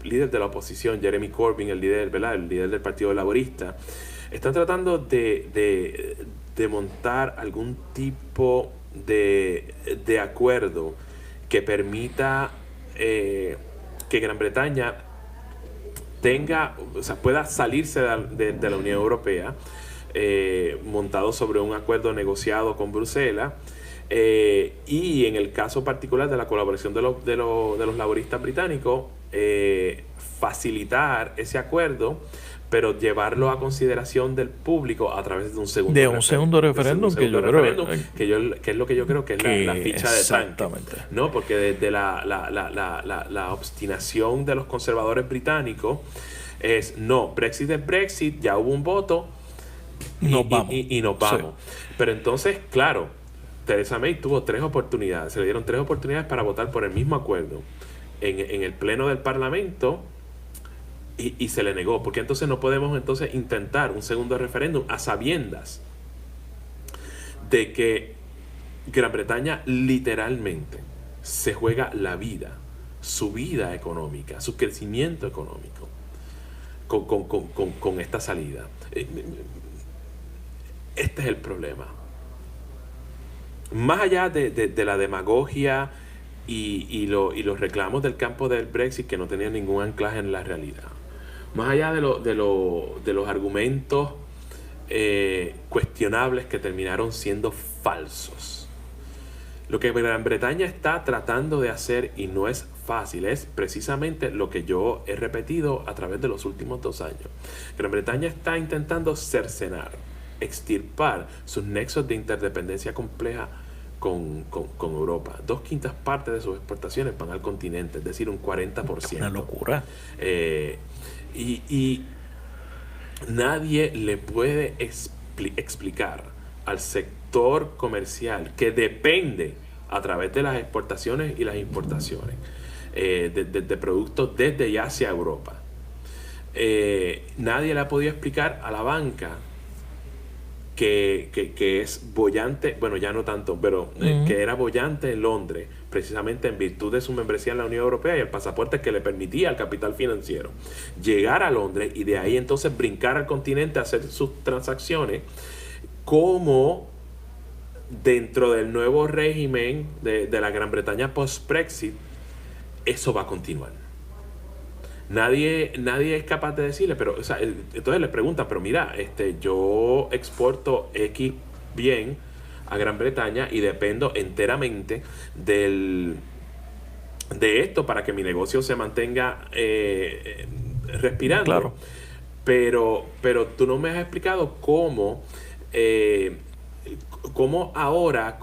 de la oposición, Jeremy Corbyn, el líder del Partido Laborista, están tratando de montar algún tipo de acuerdo que permita que Gran Bretaña pueda salirse de la Unión Europea, montado sobre un acuerdo negociado con Bruselas, y en el caso particular de la colaboración de los laboristas británicos, facilitar ese acuerdo, pero llevarlo a consideración del público a través de un segundo referéndum, que es lo que yo creo que es la ficha de tanque, ¿no? Porque desde la obstinación de los conservadores británicos es no, Brexit es Brexit, ya hubo un voto y nos vamos. Sí. Pero entonces, claro, Theresa May tuvo 3 oportunidades, se le dieron 3 oportunidades para votar por el mismo acuerdo en el pleno del Parlamento y se le negó, porque entonces no podemos entonces intentar un segundo referéndum a sabiendas de que Gran Bretaña literalmente se juega la vida, su vida económica, su crecimiento económico con esta salida. Este es el problema. Más allá de la demagogia y los reclamos del campo del Brexit que no tenían ningún anclaje en la realidad, más allá de los argumentos cuestionables que terminaron siendo falsos, lo que Gran Bretaña está tratando de hacer, y no es fácil, es precisamente lo que yo he repetido a través de los últimos 2 años. Gran Bretaña está intentando cercenar, extirpar sus nexos de interdependencia compleja con Europa. 2/5 partes de sus exportaciones van al continente, es decir, un 40%. Una locura. Y nadie le puede explicar al sector comercial que depende a través de las exportaciones y las importaciones de productos desde y hacia Europa. Nadie le ha podido explicar a la banca que es boyante, bueno, ya no tanto, pero que era boyante en Londres, precisamente en virtud de su membresía en la Unión Europea y el pasaporte que le permitía al capital financiero llegar a Londres y de ahí entonces brincar al continente a hacer sus transacciones, como dentro del nuevo régimen de la Gran Bretaña post-Brexit, eso va a continuar. Nadie es capaz de decirle, pero, o sea, entonces le preguntan, pero mira, yo exporto X bien a Gran Bretaña y dependo enteramente de esto para que mi negocio se mantenga respirando. Claro. Pero tú no me has explicado cómo ahora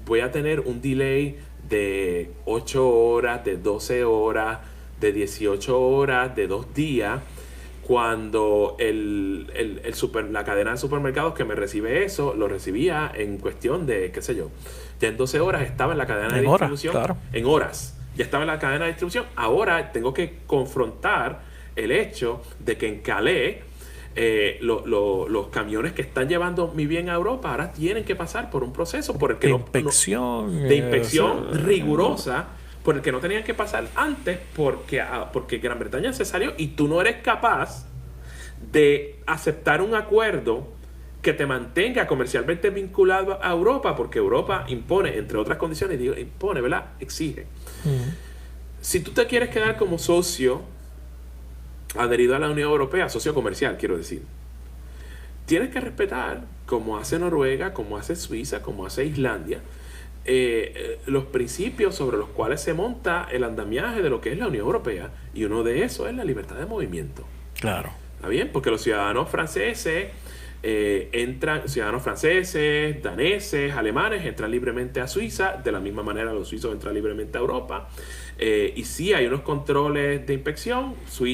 voy a tener un delay de 8 horas, de 12 horas, de 18 horas, de 2 días, cuando la cadena de supermercados que me recibe eso, lo recibía en cuestión de, qué sé yo, ya en 12 horas estaba en la cadena de distribución. Claro. En horas. Ya estaba en la cadena de distribución. Ahora tengo que confrontar el hecho de que en Calais los camiones que están llevando mi bien a Europa ahora tienen que pasar por un proceso por el que de inspección rigurosa, por el que no tenían que pasar antes, porque Gran Bretaña se salió y tú no eres capaz de aceptar un acuerdo que te mantenga comercialmente vinculado a Europa, porque Europa impone, entre otras condiciones, ¿verdad? Exige. Si tú te quieres quedar como socio adherido a la Unión Europea, socio comercial, quiero decir, tienes que respetar, como hace Noruega, como hace Suiza, como hace Islandia, los principios sobre los cuales se monta el andamiaje de lo que es la Unión Europea, y uno de esos es la libertad de movimiento. Claro. ¿Está bien? Porque los ciudadanos franceses ciudadanos franceses, daneses, alemanes entran libremente a Suiza, de la misma manera los suizos entran libremente a Europa, y sí hay unos controles de inspección.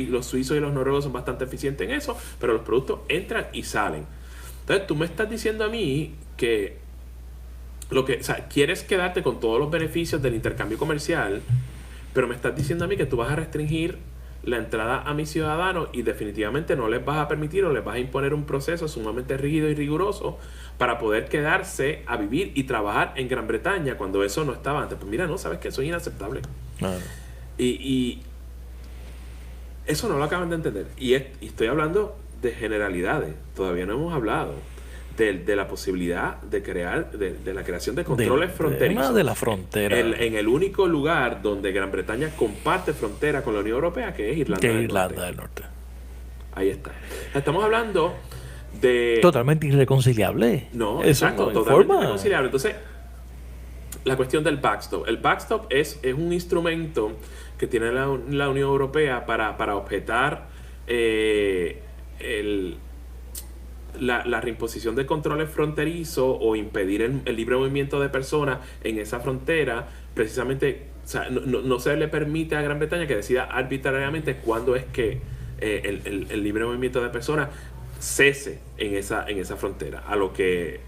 Los suizos y los noruegos son bastante eficientes en eso, pero los productos entran y salen. Entonces tú me estás diciendo a mí que quieres quedarte con todos los beneficios del intercambio comercial, pero me estás diciendo a mí que tú vas a restringir la entrada a mis ciudadanos y definitivamente no les vas a permitir o les vas a imponer un proceso sumamente rígido y riguroso para poder quedarse a vivir y trabajar en Gran Bretaña cuando eso no estaba antes. Pues mira, no, sabes que eso es inaceptable. Claro. Y eso no lo acaban de entender. Y estoy hablando de generalidades. Todavía no hemos hablado de la posibilidad de crear, de la creación de controles fronterizos. De la frontera. En el único lugar donde Gran Bretaña comparte frontera con la Unión Europea, que es Irlanda del Norte. Ahí está. Estamos hablando de... Totalmente irreconciliable. No, exacto, totalmente irreconciliable. Entonces, la cuestión del backstop. El backstop es un instrumento que tiene la Unión Europea para objetar la reimposición de controles fronterizos o impedir el libre movimiento de personas en esa frontera, precisamente, o sea, no se le permite a Gran Bretaña que decida arbitrariamente cuándo es que el libre movimiento de personas cese en esa frontera. A lo que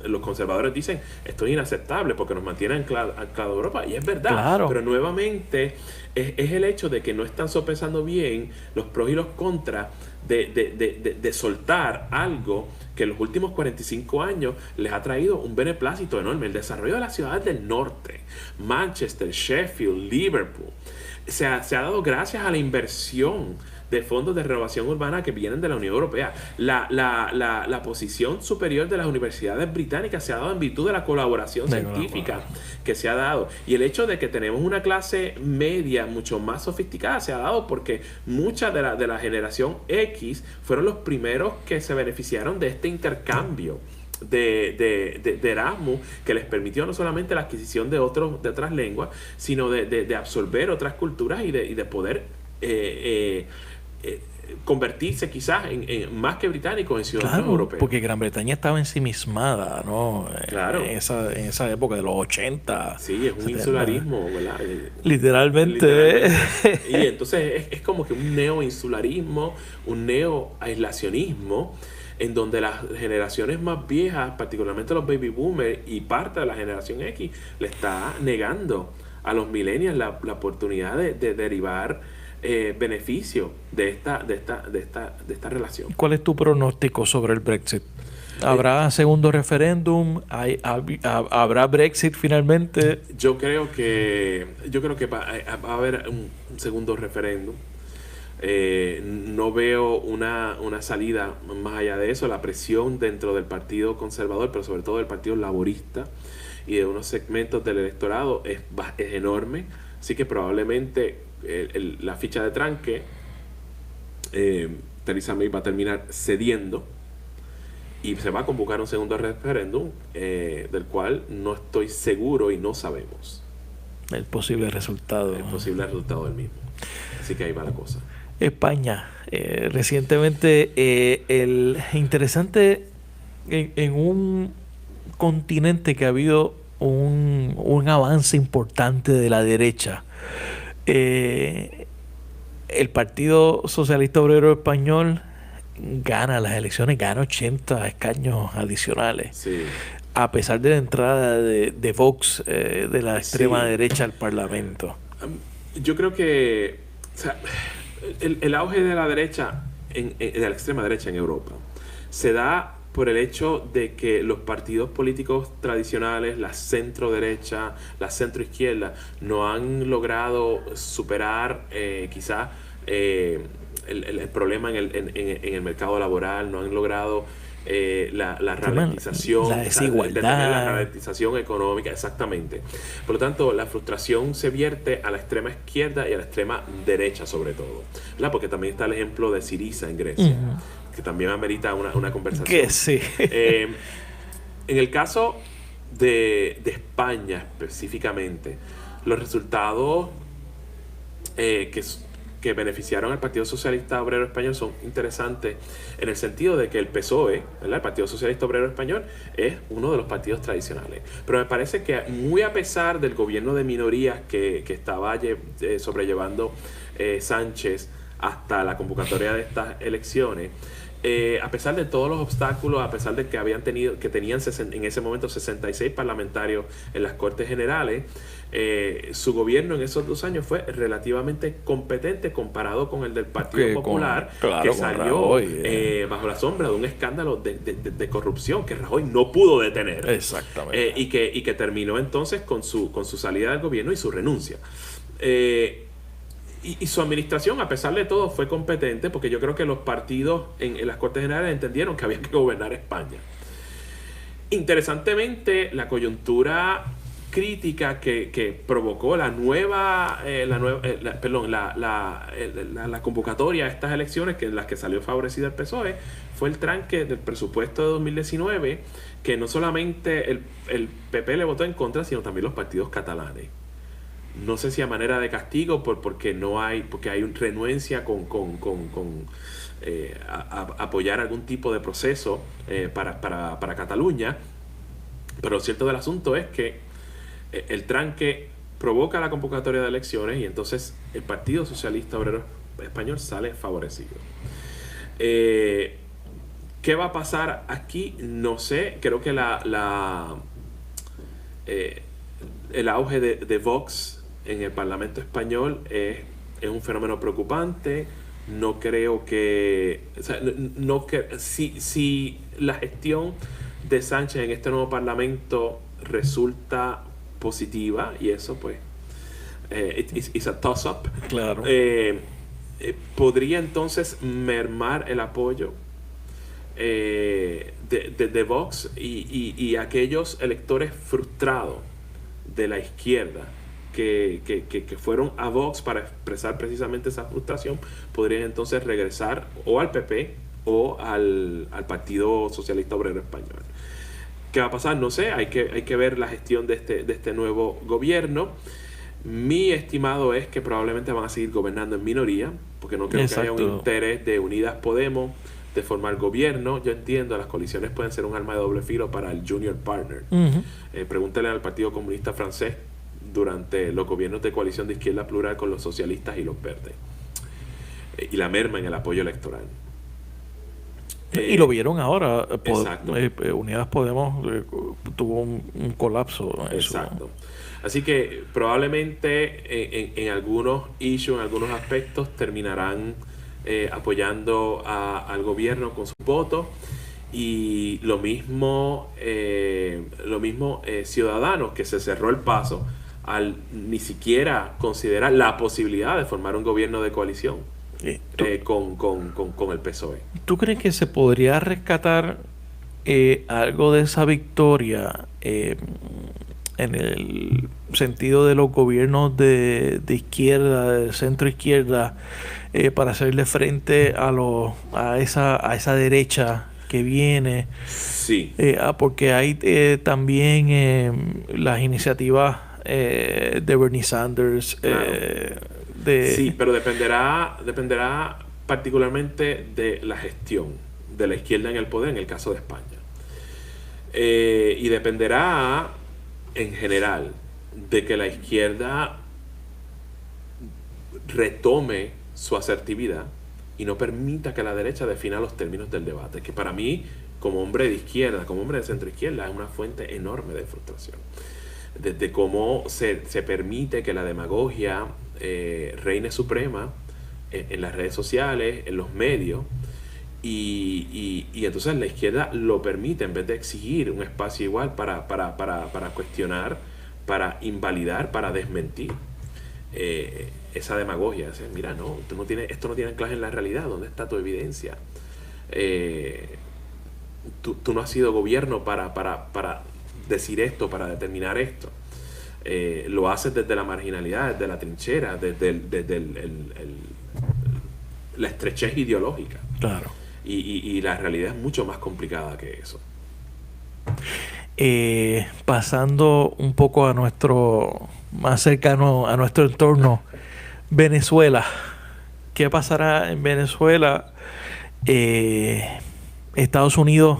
los conservadores dicen, esto es inaceptable porque nos mantiene anclado a Europa, y es verdad, claro. Pero nuevamente es el hecho de que no están sopesando bien los pros y los contras de soltar algo que en los últimos 45 años les ha traído un beneplácito enorme. El desarrollo de las ciudades del norte, Manchester, Sheffield, Liverpool, se ha dado gracias a la inversión de fondos de renovación urbana que vienen de la Unión Europea. La posición superior de las universidades británicas se ha dado en virtud de la colaboración científica que se ha dado. Y el hecho de que tenemos una clase media mucho más sofisticada se ha dado porque mucha de la generación X fueron los primeros que se beneficiaron de este intercambio de Erasmus, que les permitió no solamente la adquisición de otras lenguas, sino de absorber otras culturas y de poder convertirse quizás en más que británicos en ciudadanos europeos. Porque Gran Bretaña estaba ensimismada, ¿no? Claro. En esa época de los 80. Sí, es un 70. Insularismo, ¿verdad? Literalmente. Y entonces es como que un neo-insularismo, un neo-aislacionismo, en donde las generaciones más viejas, particularmente los baby boomers y parte de la generación X, le está negando a los millennials la oportunidad de derivar beneficio de esta relación. ¿Cuál es tu pronóstico sobre el Brexit? ¿Habrá segundo referéndum? ¿Habrá Brexit finalmente? Yo creo que va a haber un segundo referéndum. No veo una salida más allá de eso. La presión dentro del Partido Conservador, pero sobre todo del Partido Laborista y de unos segmentos del electorado es enorme. Así que probablemente la ficha de tranque, Theresa May va a terminar cediendo y se va a convocar un segundo referéndum del cual no estoy seguro y no sabemos el posible resultado del mismo. Así que ahí va la cosa. España, recientemente interesante en un continente que ha habido un avance importante de la derecha. El Partido Socialista Obrero Español gana las elecciones, gana 80 escaños adicionales. Sí. A pesar de la entrada de Vox, de la extrema derecha al Parlamento. Yo creo que, o sea, el auge de la derecha, de la extrema derecha en Europa, se da por el hecho de que los partidos políticos tradicionales, la centro derecha, la centro izquierda, no han logrado superar quizás el problema en el mercado laboral, no han logrado la ralentización, la desigualdad, la ralentización económica, exactamente. Por lo tanto, la frustración se vierte a la extrema izquierda y a la extrema derecha sobre todo, ¿verdad? Porque también está el ejemplo de Syriza en Grecia, que también amerita una conversación. Que sí. En el caso de España específicamente, los resultados que beneficiaron al Partido Socialista Obrero Español son interesantes en el sentido de que el PSOE, ¿verdad? El Partido Socialista Obrero Español, es uno de los partidos tradicionales. Pero me parece que muy a pesar del gobierno de minorías que estaba sobrellevando Sánchez hasta la convocatoria de estas elecciones, a pesar de todos los obstáculos, a pesar de que tenían en ese momento 66 parlamentarios en las Cortes Generales, su gobierno en esos 2 años fue relativamente competente comparado con el del Partido Popular, que salió bajo la sombra de un escándalo de corrupción que Rajoy no pudo detener. Exactamente. Y que terminó entonces con su salida del gobierno y su renuncia. Y su administración, a pesar de todo, fue competente, porque yo creo que los partidos en las Cortes Generales entendieron que había que gobernar España. Interesantemente, la coyuntura crítica que provocó la convocatoria a estas elecciones, que en las que salió favorecida el PSOE, fue el tranque del presupuesto de 2019, que no solamente el PP le votó en contra, sino también los partidos catalanes. no sé si a manera de castigo, porque hay una renuencia con apoyar algún tipo de proceso para Cataluña. Pero lo cierto del asunto es que el tranque provoca la convocatoria de elecciones y entonces el Partido Socialista Obrero Español sale favorecido. ¿Qué va a pasar aquí? No sé. Creo que el auge de Vox en el Parlamento español es un fenómeno preocupante. No creo que... O sea, si la gestión de Sánchez en este nuevo Parlamento resulta positiva, y eso pues it's a toss-up, Claro. podría entonces mermar el apoyo de Vox y aquellos electores frustrados de la izquierda que fueron a Vox para expresar precisamente esa frustración, podrían entonces regresar o al PP o al Partido Socialista Obrero Español. ¿Qué va a pasar? No sé, hay que ver la gestión de este nuevo gobierno. Mi estimado es que probablemente van a seguir gobernando en minoría, porque no creo que haya un interés de Unidas Podemos de formar gobierno. Yo entiendo, las coaliciones pueden ser un arma de doble filo para el junior partner. Pregúntale al Partido Comunista Francés durante los gobiernos de coalición de izquierda plural con los socialistas y los verdes. Y la merma en el apoyo electoral. Y lo vieron ahora. Exacto. Unidas Podemos tuvo un colapso. Exacto. Así que probablemente en algunos issues, en algunos aspectos, terminarán apoyando al gobierno con sus votos. Y lo mismo Ciudadanos, que se cerró el paso al ni siquiera considerar la posibilidad de formar un gobierno de coalición con el PSOE. ¿Tú crees que se podría rescatar algo de esa victoria en el sentido de los gobiernos de izquierda, de centro izquierda, para hacerle frente a esa derecha que viene? Sí. Porque hay también las iniciativas de Bernie Sanders. Claro. Sí, pero dependerá particularmente de la gestión de la izquierda en el poder en el caso de España. Y dependerá en general de que la izquierda retome su asertividad y no permita que la derecha defina los términos del debate, que para mí, como hombre de izquierda, como hombre de centro izquierda, es una fuente enorme de frustración. Desde cómo se permite que la demagogia reine suprema en las redes sociales, en los medios, y entonces la izquierda lo permite en vez de exigir un espacio igual para cuestionar, para invalidar, para desmentir esa demagogia. O sea, mira, no, esto no tiene anclaje en la realidad. ¿Dónde está tu evidencia? Tú no has sido gobierno para decir esto, para determinar esto. Lo haces desde la marginalidad, desde la trinchera, desde la estrechez ideológica. Claro. Y la realidad es mucho más complicada que eso. Pasando un poco a nuestro más cercano a nuestro entorno, Venezuela. ¿Qué pasará en Venezuela? Estados Unidos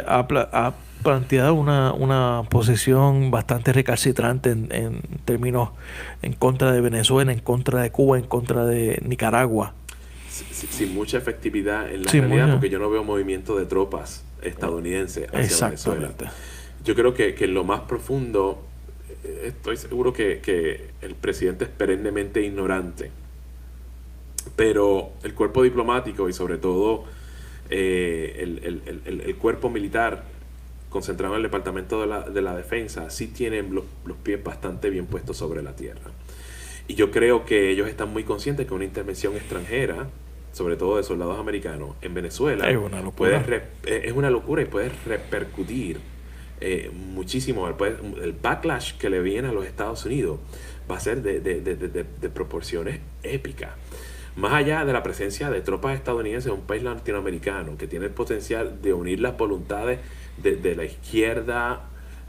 ha planteado una posición bastante recalcitrante en términos en contra de Venezuela, en contra de Cuba, en contra de Nicaragua. Sin mucha efectividad en la realidad, porque yo no veo movimiento de tropas estadounidenses hacia Venezuela. Yo creo que en lo más profundo, estoy seguro que el presidente es perennemente ignorante, pero el cuerpo diplomático y sobre todo el cuerpo militar concentrado en el Departamento de la Defensa sí tienen los pies bastante bien puestos sobre la tierra. Y yo creo que ellos están muy conscientes que una intervención extranjera, sobre todo de soldados americanos, en Venezuela es una locura y puede repercutir muchísimo. El backlash que le viene a los Estados Unidos va a ser de proporciones épicas. Más allá de la presencia de tropas estadounidenses en un país latinoamericano que tiene el potencial de unir las voluntades de la izquierda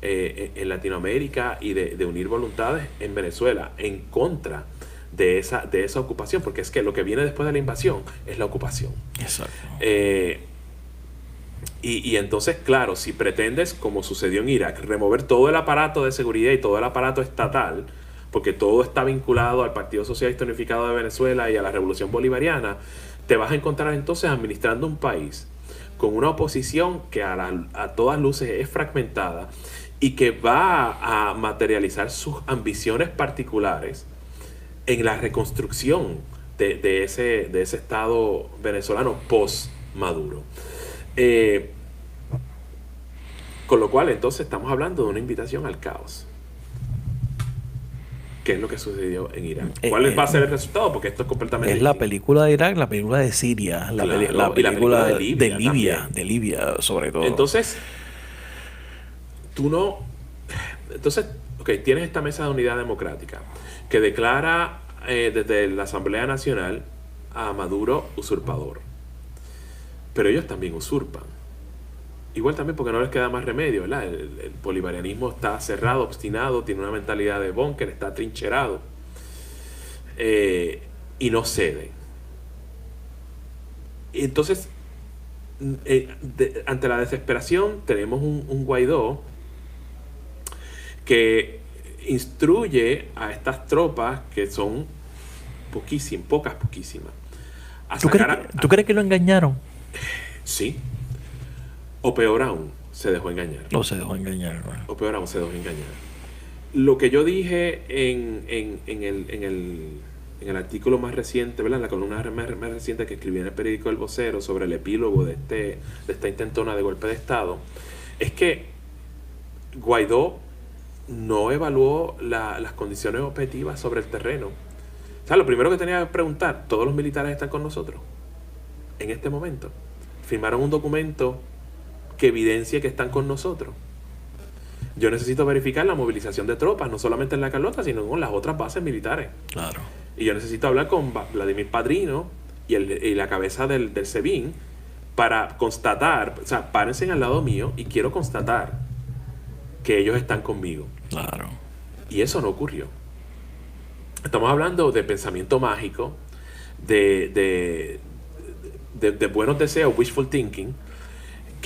en Latinoamérica y de unir voluntades en Venezuela en contra de esa ocupación, porque es que lo que viene después de la invasión es la ocupación. Exacto. Y entonces, claro, si pretendes, como sucedió en Irak, remover todo el aparato de seguridad y todo el aparato estatal, porque todo está vinculado al Partido Socialista Unificado de Venezuela y a la Revolución Bolivariana, te vas a encontrar entonces administrando un país con una oposición que a todas luces es fragmentada y que va a materializar sus ambiciones particulares en la reconstrucción de ese Estado venezolano post-Maduro. Con lo cual, entonces, estamos hablando de una invitación al caos. ¿Qué es lo que sucedió en Irak? ¿Cuál va a ser el resultado? Porque esto es completamente Es la película de Irak, la película de Siria, la película de Libia, sobre todo. Entonces, ok, tienes esta mesa de unidad democrática que declara desde la Asamblea Nacional a Maduro usurpador. Pero ellos también usurpan. Igual también porque no les queda más remedio, ¿verdad? El bolivarianismo está cerrado, obstinado, tiene una mentalidad de búnker, está trincherado. Y no cede. Entonces, ante la desesperación, tenemos un Guaidó que instruye a estas tropas, que son poquísimas. ¿Tú crees que lo engañaron? Sí. O peor aún, se dejó engañar. No se dejó engañar. ¿No? O peor aún, se dejó engañar. Lo que yo dije en el artículo más reciente, ¿verdad? En la columna más reciente que escribí en el periódico El Vocero sobre el epílogo de esta intentona de golpe de Estado, es que Guaidó no evaluó las condiciones objetivas sobre el terreno. O sea, lo primero que tenía que preguntar, ¿todos los militares están con nosotros en este momento? Firmaron un documento que evidencia que están con nosotros. Yo necesito verificar la movilización de tropas, no solamente en La Carlota, sino en las otras bases militares. Claro. Y yo necesito hablar con Vladimir Padrino y la cabeza del SEBIN para constatar, o sea, párense al lado mío y quiero constatar que ellos están conmigo. Claro. Y eso no ocurrió. Estamos hablando de pensamiento mágico, de buenos deseos, wishful thinking,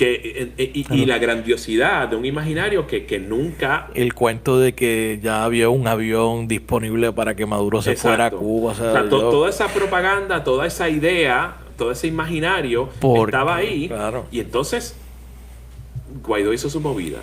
y la grandiosidad de un imaginario que nunca... El cuento de que ya había un avión disponible para que Maduro se fuera a Cuba. O sea, toda esa propaganda, toda esa idea, todo ese imaginario estaba ahí. Claro. Y entonces Guaidó hizo su movida,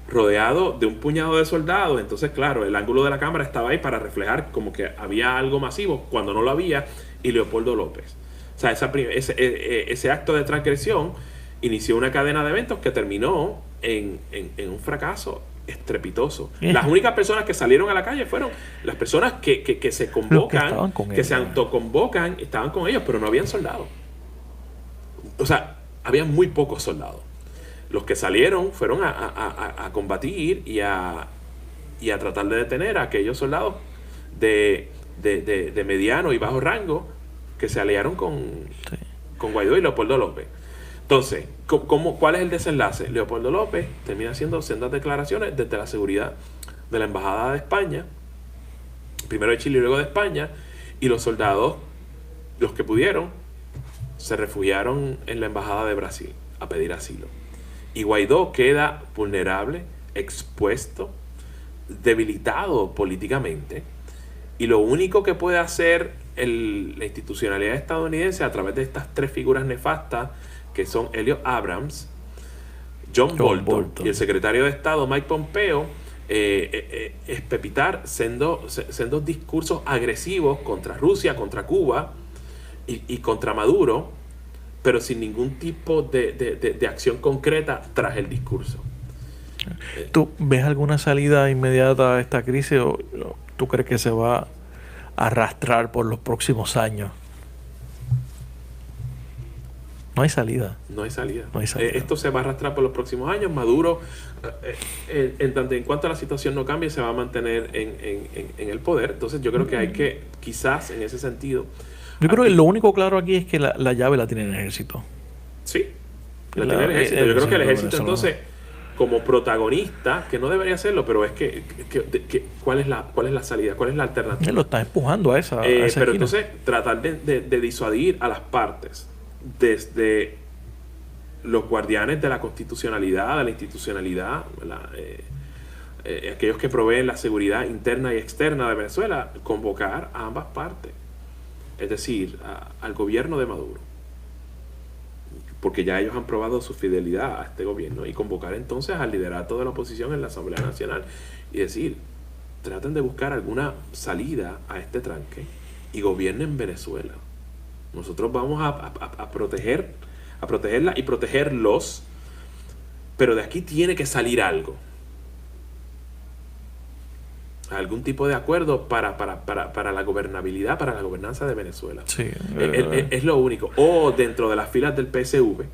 rodeado de un puñado de soldados. Entonces, claro, el ángulo de la cámara estaba ahí para reflejar como que había algo masivo cuando no lo había. Y Leopoldo López. O sea, ese acto de transgresión inició una cadena de eventos que terminó en un fracaso estrepitoso. Las únicas personas que salieron a la calle fueron las personas que se convocan, que se autoconvocan, estaban con ellos, pero no habían soldados. O sea, había muy pocos soldados. Los que salieron fueron a combatir y a tratar de detener a aquellos soldados de mediano y bajo rango que se aliaron con Guaidó y Leopoldo López. Entonces, ¿cuál es el desenlace? Leopoldo López termina haciendo sendas declaraciones desde la seguridad de la Embajada de España, primero de Chile y luego de España, y los soldados, los que pudieron, se refugiaron en la Embajada de Brasil a pedir asilo. Y Guaidó queda vulnerable, expuesto, debilitado políticamente, y lo único que puede hacer la institucionalidad estadounidense a través de estas tres figuras nefastas que son Elliot Abrams, John Bolton y el secretario de Estado Mike Pompeo, es pepitar sendos discursos agresivos contra Rusia, contra Cuba y contra Maduro, pero sin ningún tipo de acción concreta tras el discurso. ¿Tú ves alguna salida inmediata a esta crisis o tú crees que se va a arrastrar por los próximos años? No hay salida. No hay salida. Esto se va a arrastrar por los próximos años. Maduro, en cuanto a la situación no cambie, se va a mantener en el poder. Entonces yo creo que hay que, quizás en ese sentido... Yo creo que lo único claro aquí es que la llave la tiene el ejército. Sí, la tiene el ejército. Yo creo que el ejército entonces como protagonista, que no debería hacerlo, pero es ¿cuál es la salida? ¿Cuál es la alternativa? Él lo está empujando a esa Pero esquina. entonces tratar de disuadir a las partes desde los guardianes de la constitucionalidad, de la institucionalidad, aquellos que proveen la seguridad interna y externa de Venezuela, convocar a ambas partes, es decir, al gobierno de Maduro, porque ya ellos han probado su fidelidad a este gobierno, y convocar entonces al liderato de la oposición en la Asamblea Nacional y decir, traten de buscar alguna salida a este tranque y gobiernen Venezuela. Nosotros vamos a protegerla y protegerlos, pero de aquí tiene que salir algún tipo de acuerdo para la gobernabilidad, para la gobernanza de Venezuela. Sí, es lo único. O dentro de las filas del PSV,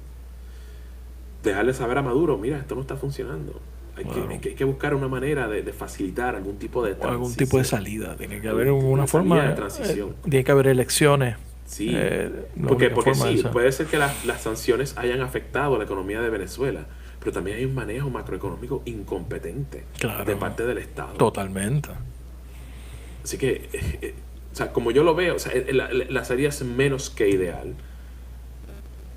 dejarle saber a Maduro, mira, esto no está funcionando. Hay que buscar una manera de facilitar algún tipo de transición. Algún tipo de salida. Tiene que haber una forma de transición. Tiene que haber elecciones. Sí, porque sí, puede ser que las sanciones hayan afectado la economía de Venezuela, pero también hay un manejo macroeconómico incompetente de parte del Estado. Totalmente. Así que, o sea, como yo lo veo, o sea, la salida es menos que ideal,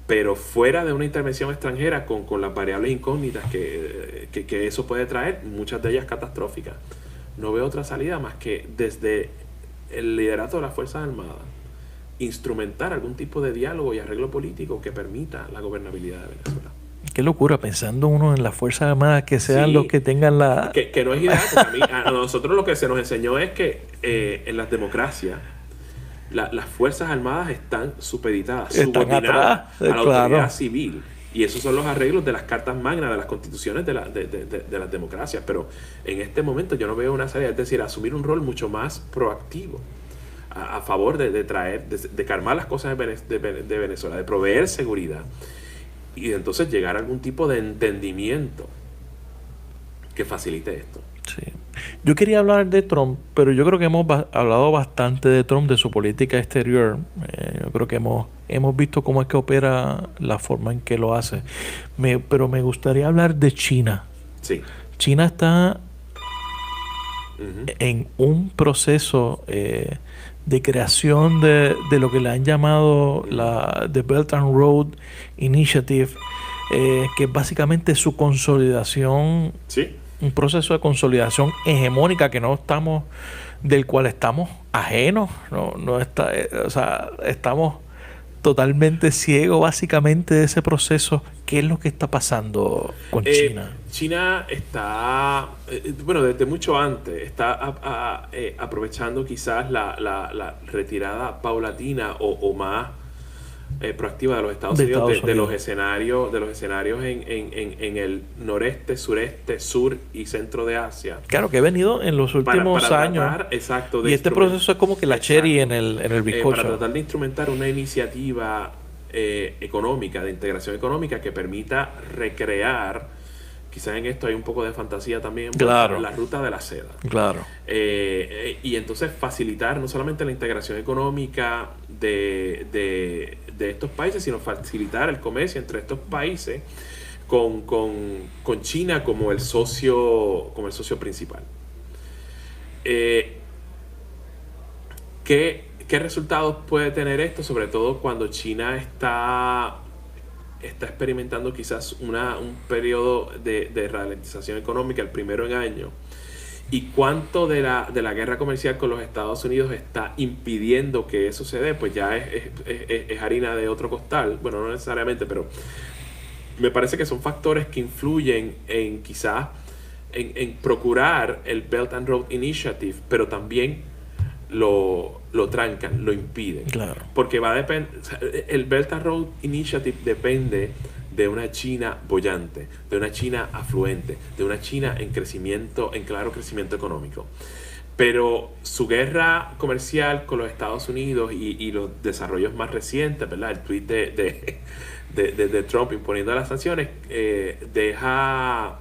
pero fuera de una intervención extranjera con las variables incógnitas que eso puede traer, muchas de ellas catastróficas, no veo otra salida más que desde el liderato de las Fuerzas Armadas instrumentar algún tipo de diálogo y arreglo político que permita la gobernabilidad de Venezuela. Qué locura, pensando uno en las Fuerzas Armadas que sean los que tengan la... Que no es ideal, porque a nosotros lo que se nos enseñó es que en las democracias las Fuerzas Armadas están supeditadas, subordinadas a la autoridad civil. Y esos son los arreglos de las cartas magnas, de las constituciones de las democracias. Pero en este momento yo no veo una salida, es decir, asumir un rol mucho más proactivo a favor de calmar las cosas de Venezuela, de proveer seguridad y de entonces llegar a algún tipo de entendimiento que facilite esto. Sí. Yo quería hablar de Trump, pero yo creo que hemos hablado bastante de Trump, de su política exterior. Yo creo que hemos visto cómo es que opera, la forma en que lo hace. Pero me gustaría hablar de China. Sí. China está en un proceso de creación de lo que le han llamado la The Belt and Road Initiative, que es básicamente su consolidación, un proceso de consolidación hegemónica del cual estamos ajenos, o sea, estamos totalmente ciegos básicamente de ese proceso. ¿Qué es lo que está pasando con China? China está, bueno, desde mucho antes, está aprovechando quizás la retirada paulatina o más proactiva de los Estados Unidos de los escenarios en el noreste, sureste, sur y centro de Asia. Claro, que ha venido en los últimos años. Y este proceso es como que la cherry en el bizcocho. Para tratar de instrumentar una iniciativa económica, de integración económica que permita recrear, quizás en esto hay un poco de fantasía también, la ruta de la seda. Claro. Y entonces facilitar no solamente la integración económica de estos países, sino facilitar el comercio entre estos países con China como el socio principal. ¿Qué resultados puede tener esto? Sobre todo cuando China está experimentando quizás un periodo de ralentización económica, el primero en años. ¿Y cuánto de la guerra comercial con los Estados Unidos está impidiendo que eso se dé? Pues ya es harina de otro costal. Bueno, no necesariamente, pero me parece que son factores que influyen en quizás en procurar el Belt and Road Initiative, pero también lo trancan, lo impiden. Claro. Porque el Belt and Road Initiative depende de una China boyante, de una China afluente, de una China en claro crecimiento económico. Pero su guerra comercial con los Estados Unidos y los desarrollos más recientes, ¿verdad? El tuit de Trump imponiendo las sanciones deja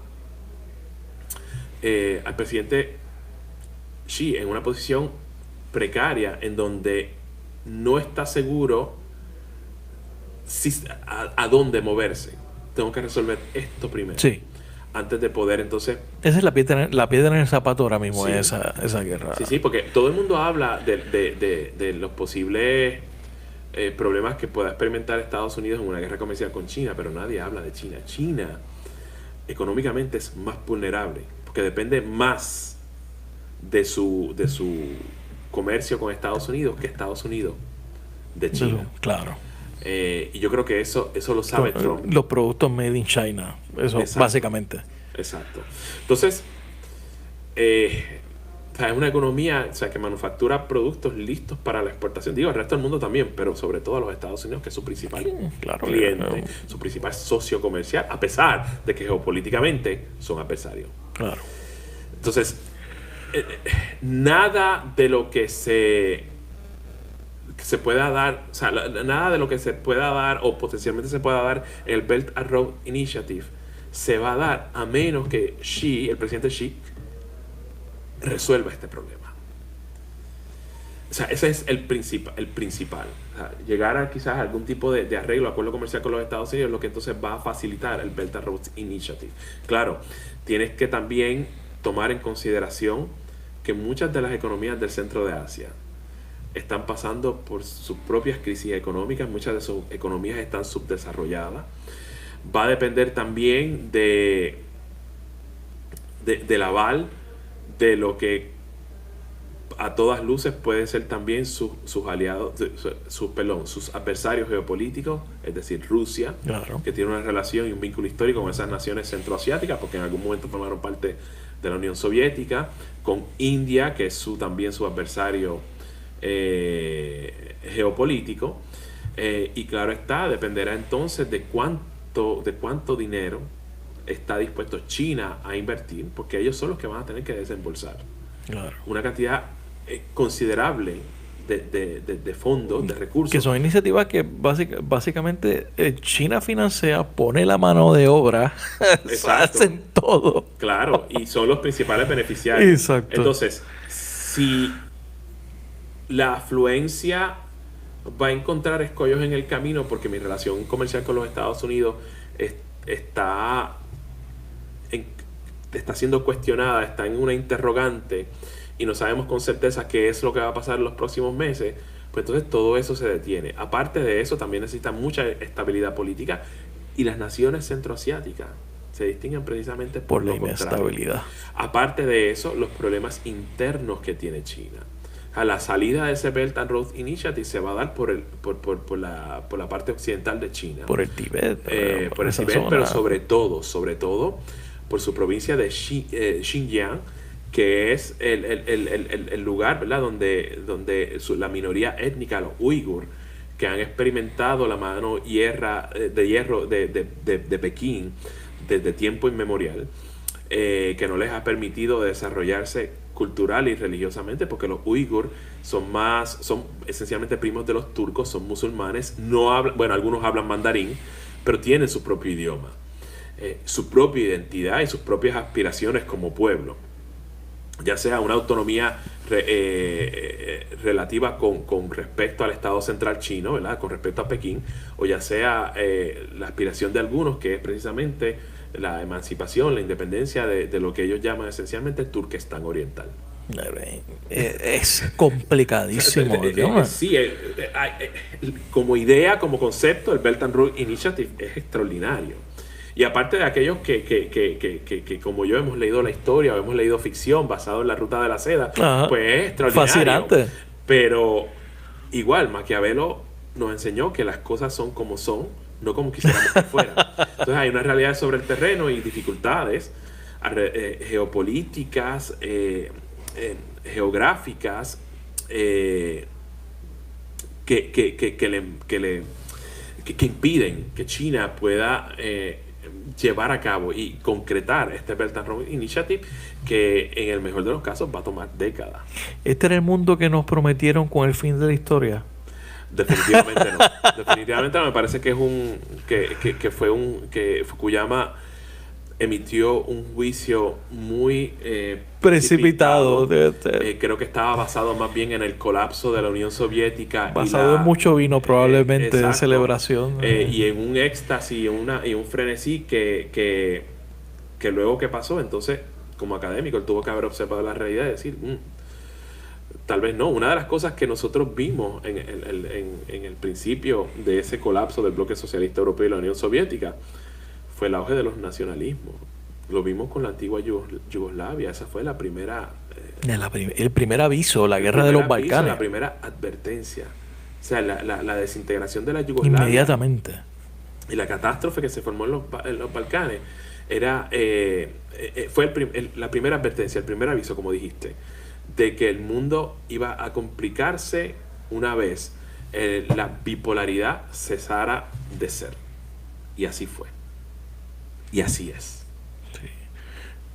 al presidente Xi en una posición precaria en donde no está seguro a dónde moverse. Tengo que resolver esto primero. Sí. antes de poder entonces... Esa es la piedra en el zapato ahora mismo, Sí. esa guerra. Sí, porque todo el mundo habla de los posibles problemas que pueda experimentar Estados Unidos en una guerra comercial con China, pero nadie habla de China. China económicamente es más vulnerable, porque depende más de su comercio con Estados Unidos que Estados Unidos de China. Claro. Y yo creo que eso lo sabe Trump. Los productos made in China, eso Exacto. básicamente. Exacto. Entonces, o sea, es una economía, o sea, que manufactura productos listos para la exportación. Digo, el resto del mundo también, pero sobre todo a los Estados Unidos, que es su principal cliente, su principal socio comercial, a pesar de que geopolíticamente son adversarios. Claro. Entonces, nada de lo que se pueda dar, o sea, nada de lo que se pueda dar o potencialmente se pueda dar en el Belt and Road Initiative se va a dar a menos que el presidente Xi, resuelva este problema. O sea, ese es el principal. O sea, llegar a quizás algún tipo de arreglo, acuerdo comercial con los Estados Unidos, lo que entonces va a facilitar el Belt and Road Initiative. Claro, tienes que también tomar en consideración que muchas de las economías del centro de Asia están pasando por sus propias crisis económicas, muchas de sus economías están subdesarrolladas. Va a depender también del aval de lo que a todas luces pueden ser también sus aliados, sus adversarios geopolíticos, es decir, Rusia, claro, que tiene una relación y un vínculo histórico con esas naciones centroasiáticas, porque en algún momento formaron parte de la Unión Soviética, con India, que es también su adversario geopolítico, y claro está, dependerá entonces de cuánto dinero está dispuesto China a invertir, porque ellos son los que van a tener que desembolsar una cantidad considerable de fondos, de recursos. Que son iniciativas que básicamente China financia, pone la mano de obra, hacen todo. Claro, y son los principales beneficiarios. Exacto. Entonces, si la afluencia va a encontrar escollos en el camino, porque mi relación comercial con los Estados Unidos está siendo cuestionada, está en una interrogante y no sabemos con certeza qué es lo que va a pasar en los próximos meses, pues entonces todo eso se detiene. Aparte de eso, también necesita mucha estabilidad política, y las naciones centroasiáticas se distinguen precisamente por la inestabilidad. Aparte de eso, los problemas internos que tiene China. A la salida de ese Belt and Road Initiative se va a dar por la parte occidental de China. Por el Tíbet. Por el Tíbet, pero sobre todo por su provincia de Xinjiang, que es el lugar, ¿verdad?, donde la minoría étnica, los uigur, que han experimentado la mano de hierro de Pekín desde tiempo inmemorial, que no les ha permitido desarrollarse cultural y religiosamente, porque los uigur son esencialmente primos de los turcos, son musulmanes, algunos hablan mandarín, pero tienen su propio idioma, su propia identidad y sus propias aspiraciones como pueblo, ya sea una autonomía relativa con respecto al Estado central chino, ¿verdad?, con respecto a Pekín, o ya sea la aspiración de algunos, que es precisamente la emancipación, la independencia de lo que ellos llaman esencialmente Turquestán Oriental. Es complicadísimo. Sí, como idea, como concepto, el Belt and Road Initiative es extraordinario. Y aparte de aquellos que como yo hemos leído la historia o hemos leído ficción basado en la Ruta de la Seda, pues es extraordinario. Fascinante. Pero igual, Maquiavelo nos enseñó que las cosas son como son, no como quisiéramos que fueran. Entonces hay una realidad sobre el terreno y dificultades geopolíticas, geográficas, que impiden que China pueda llevar a cabo y concretar este Belt and Road Initiative, que en el mejor de los casos va a tomar décadas. ¿Este era el mundo que nos prometieron con el fin de la historia? Definitivamente no. Definitivamente no. Me parece que que Fukuyama emitió un juicio muy precipitado. Creo que estaba basado más bien en el colapso de la Unión Soviética. Basado en mucho vino, probablemente, de celebración. Y en un éxtasis y un frenesí que que luego que pasó, entonces, como académico, él tuvo que haber observado la realidad y decir, tal vez no. Una de las cosas que nosotros vimos en el principio de ese colapso del bloque socialista europeo y la Unión Soviética fue el auge de los nacionalismos. Lo vimos con la antigua Yugoslavia. Esa fue la primera... el primer aviso, la guerra de los Balcanes. La primera advertencia. O sea, la desintegración de la Yugoslavia. Inmediatamente. Y la catástrofe que se formó en los Balcanes fue la primera advertencia, el primer aviso, como dijiste, de que el mundo iba a complicarse una vez la bipolaridad cesara de ser. Y así fue. Y así es. Sí.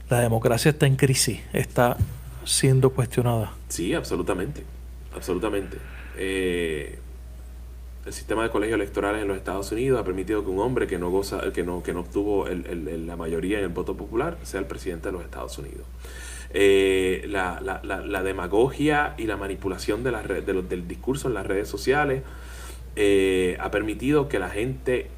La democracia está en crisis, está siendo cuestionada. Sí, absolutamente. Absolutamente. El sistema de colegios electorales en los Estados Unidos ha permitido que un hombre que no obtuvo la mayoría en el voto popular sea el presidente de los Estados Unidos. La demagogia y la manipulación del discurso en las redes sociales ha permitido que la gente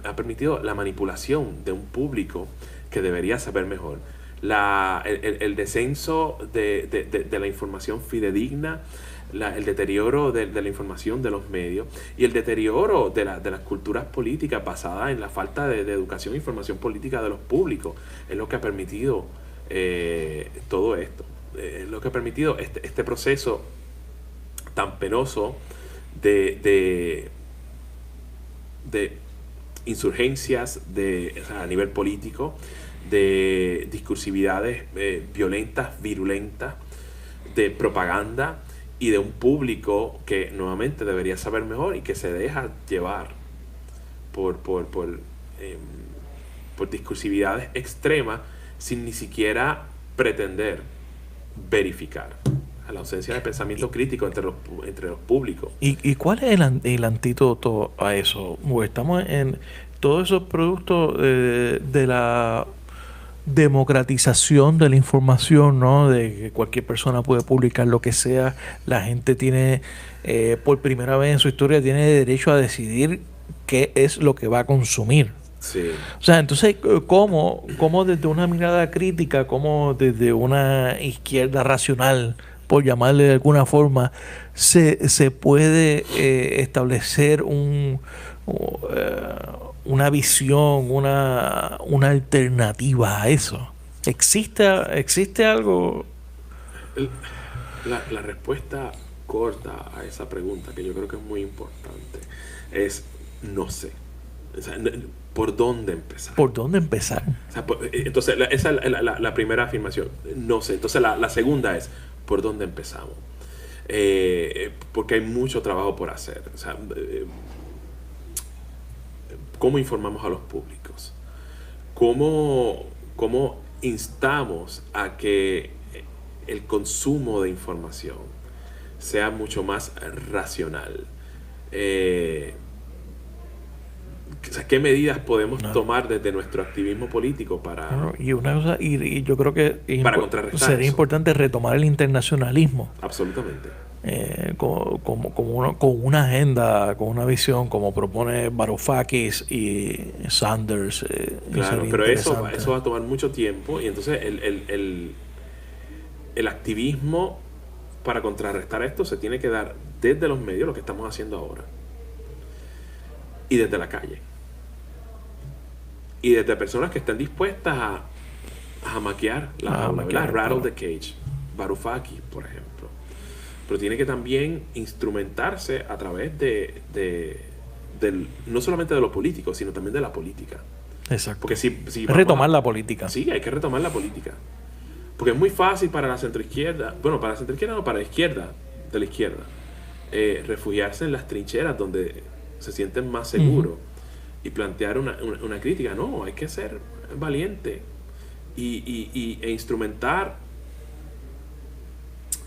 ha permitido la manipulación de un público que debería saber mejor. El descenso de la información fidedigna, el deterioro de la información de los medios y el deterioro de las culturas políticas basadas en la falta de educación e información política de los públicos es lo que ha permitido todo esto. Es lo que ha permitido este proceso tan penoso de insurgencias a nivel político, de discursividades violentas, virulentas, de propaganda y de un público que nuevamente debería saber mejor y que se deja llevar por discursividades extremas sin ni siquiera pretender verificar. A la ausencia de pensamiento crítico entre los públicos. ¿Y cuál es el antídoto a eso? Estamos en todos esos productos de la democratización de la información, ¿no? De que cualquier persona puede publicar lo que sea. La gente tiene, por primera vez en su historia, tiene derecho a decidir qué es lo que va a consumir. Sí. O sea, entonces, ¿cómo desde una mirada crítica, cómo desde una izquierda racional, por llamarle de alguna forma, se puede establecer una visión, una alternativa a eso? ¿Existe algo? La respuesta corta a esa pregunta, que yo creo que es muy importante, es no sé. O sea, ¿por dónde empezar? ¿Por dónde empezar? O sea, entonces, esa es la primera afirmación. No sé. Entonces, la segunda es, ¿por dónde empezamos? Porque hay mucho trabajo por hacer. O sea, ¿cómo informamos a los públicos? ¿Cómo instamos a que el consumo de información sea mucho más racional? O sea, ¿qué medidas podemos tomar desde nuestro activismo político para... Y una cosa, y yo creo que para contrarrestar sería eso? importante retomar el internacionalismo. Absolutamente. Con una agenda, con una visión, como propone Varoufakis y Sanders. Claro, pero eso va a tomar mucho tiempo y entonces el activismo para contrarrestar esto se tiene que dar desde los medios, lo que estamos haciendo ahora, y desde la calle. Y desde personas que estén dispuestas a maquiar rattle the cage. Varoufakis, por ejemplo. Pero tiene que también instrumentarse a través no solamente de lo político, sino también de la política. Exacto. Porque si retomar la política. Sí, hay que retomar la política. Porque es muy fácil para la centroizquierda, para la centroizquierda no, para la izquierda, de la izquierda, refugiarse en las trincheras donde se sienten más seguros y plantear una crítica. No, hay que ser valiente e instrumentar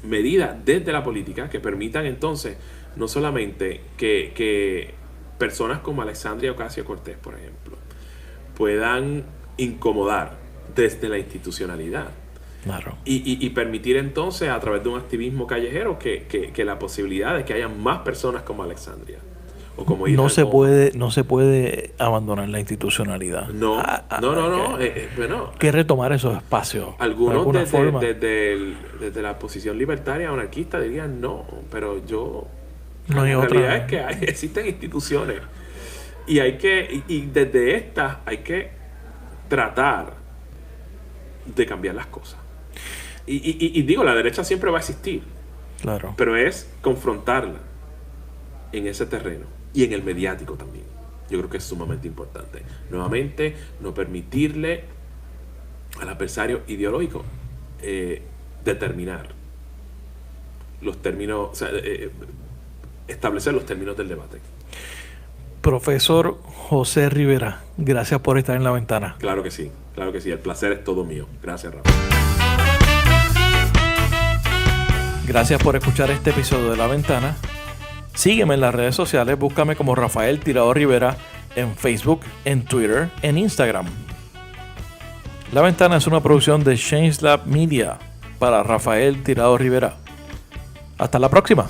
medidas desde la política que permitan entonces no solamente que personas como Alexandria Ocasio-Cortez, por ejemplo, puedan incomodar desde la institucionalidad. Claro. Y permitir entonces a través de un activismo callejero que la posibilidad de que haya más personas como Alexandria O como no se puede abandonar la institucionalidad. No. Bueno, que retomar esos espacios. Algunos desde la posición libertaria o anarquista dirían no, pero yo... No hay la otra. realidad es que existen instituciones y desde estas hay que tratar de cambiar las cosas. Y digo, la derecha siempre va a existir. Claro. Pero es confrontarla en ese terreno y en el mediático también. Yo creo que es sumamente importante. Nuevamente, no permitirle al adversario ideológico determinar los términos, o sea, establecer los términos del debate. Profesor José Rivera, gracias por estar en La Ventana. Claro que sí. El placer es todo mío. Gracias, Rafa. Gracias por escuchar este episodio de La Ventana. Sígueme en las redes sociales, búscame como Rafael Tirado Rivera en Facebook, en Twitter, en Instagram. La Ventana es una producción de Change Lab Media para Rafael Tirado Rivera. Hasta la próxima.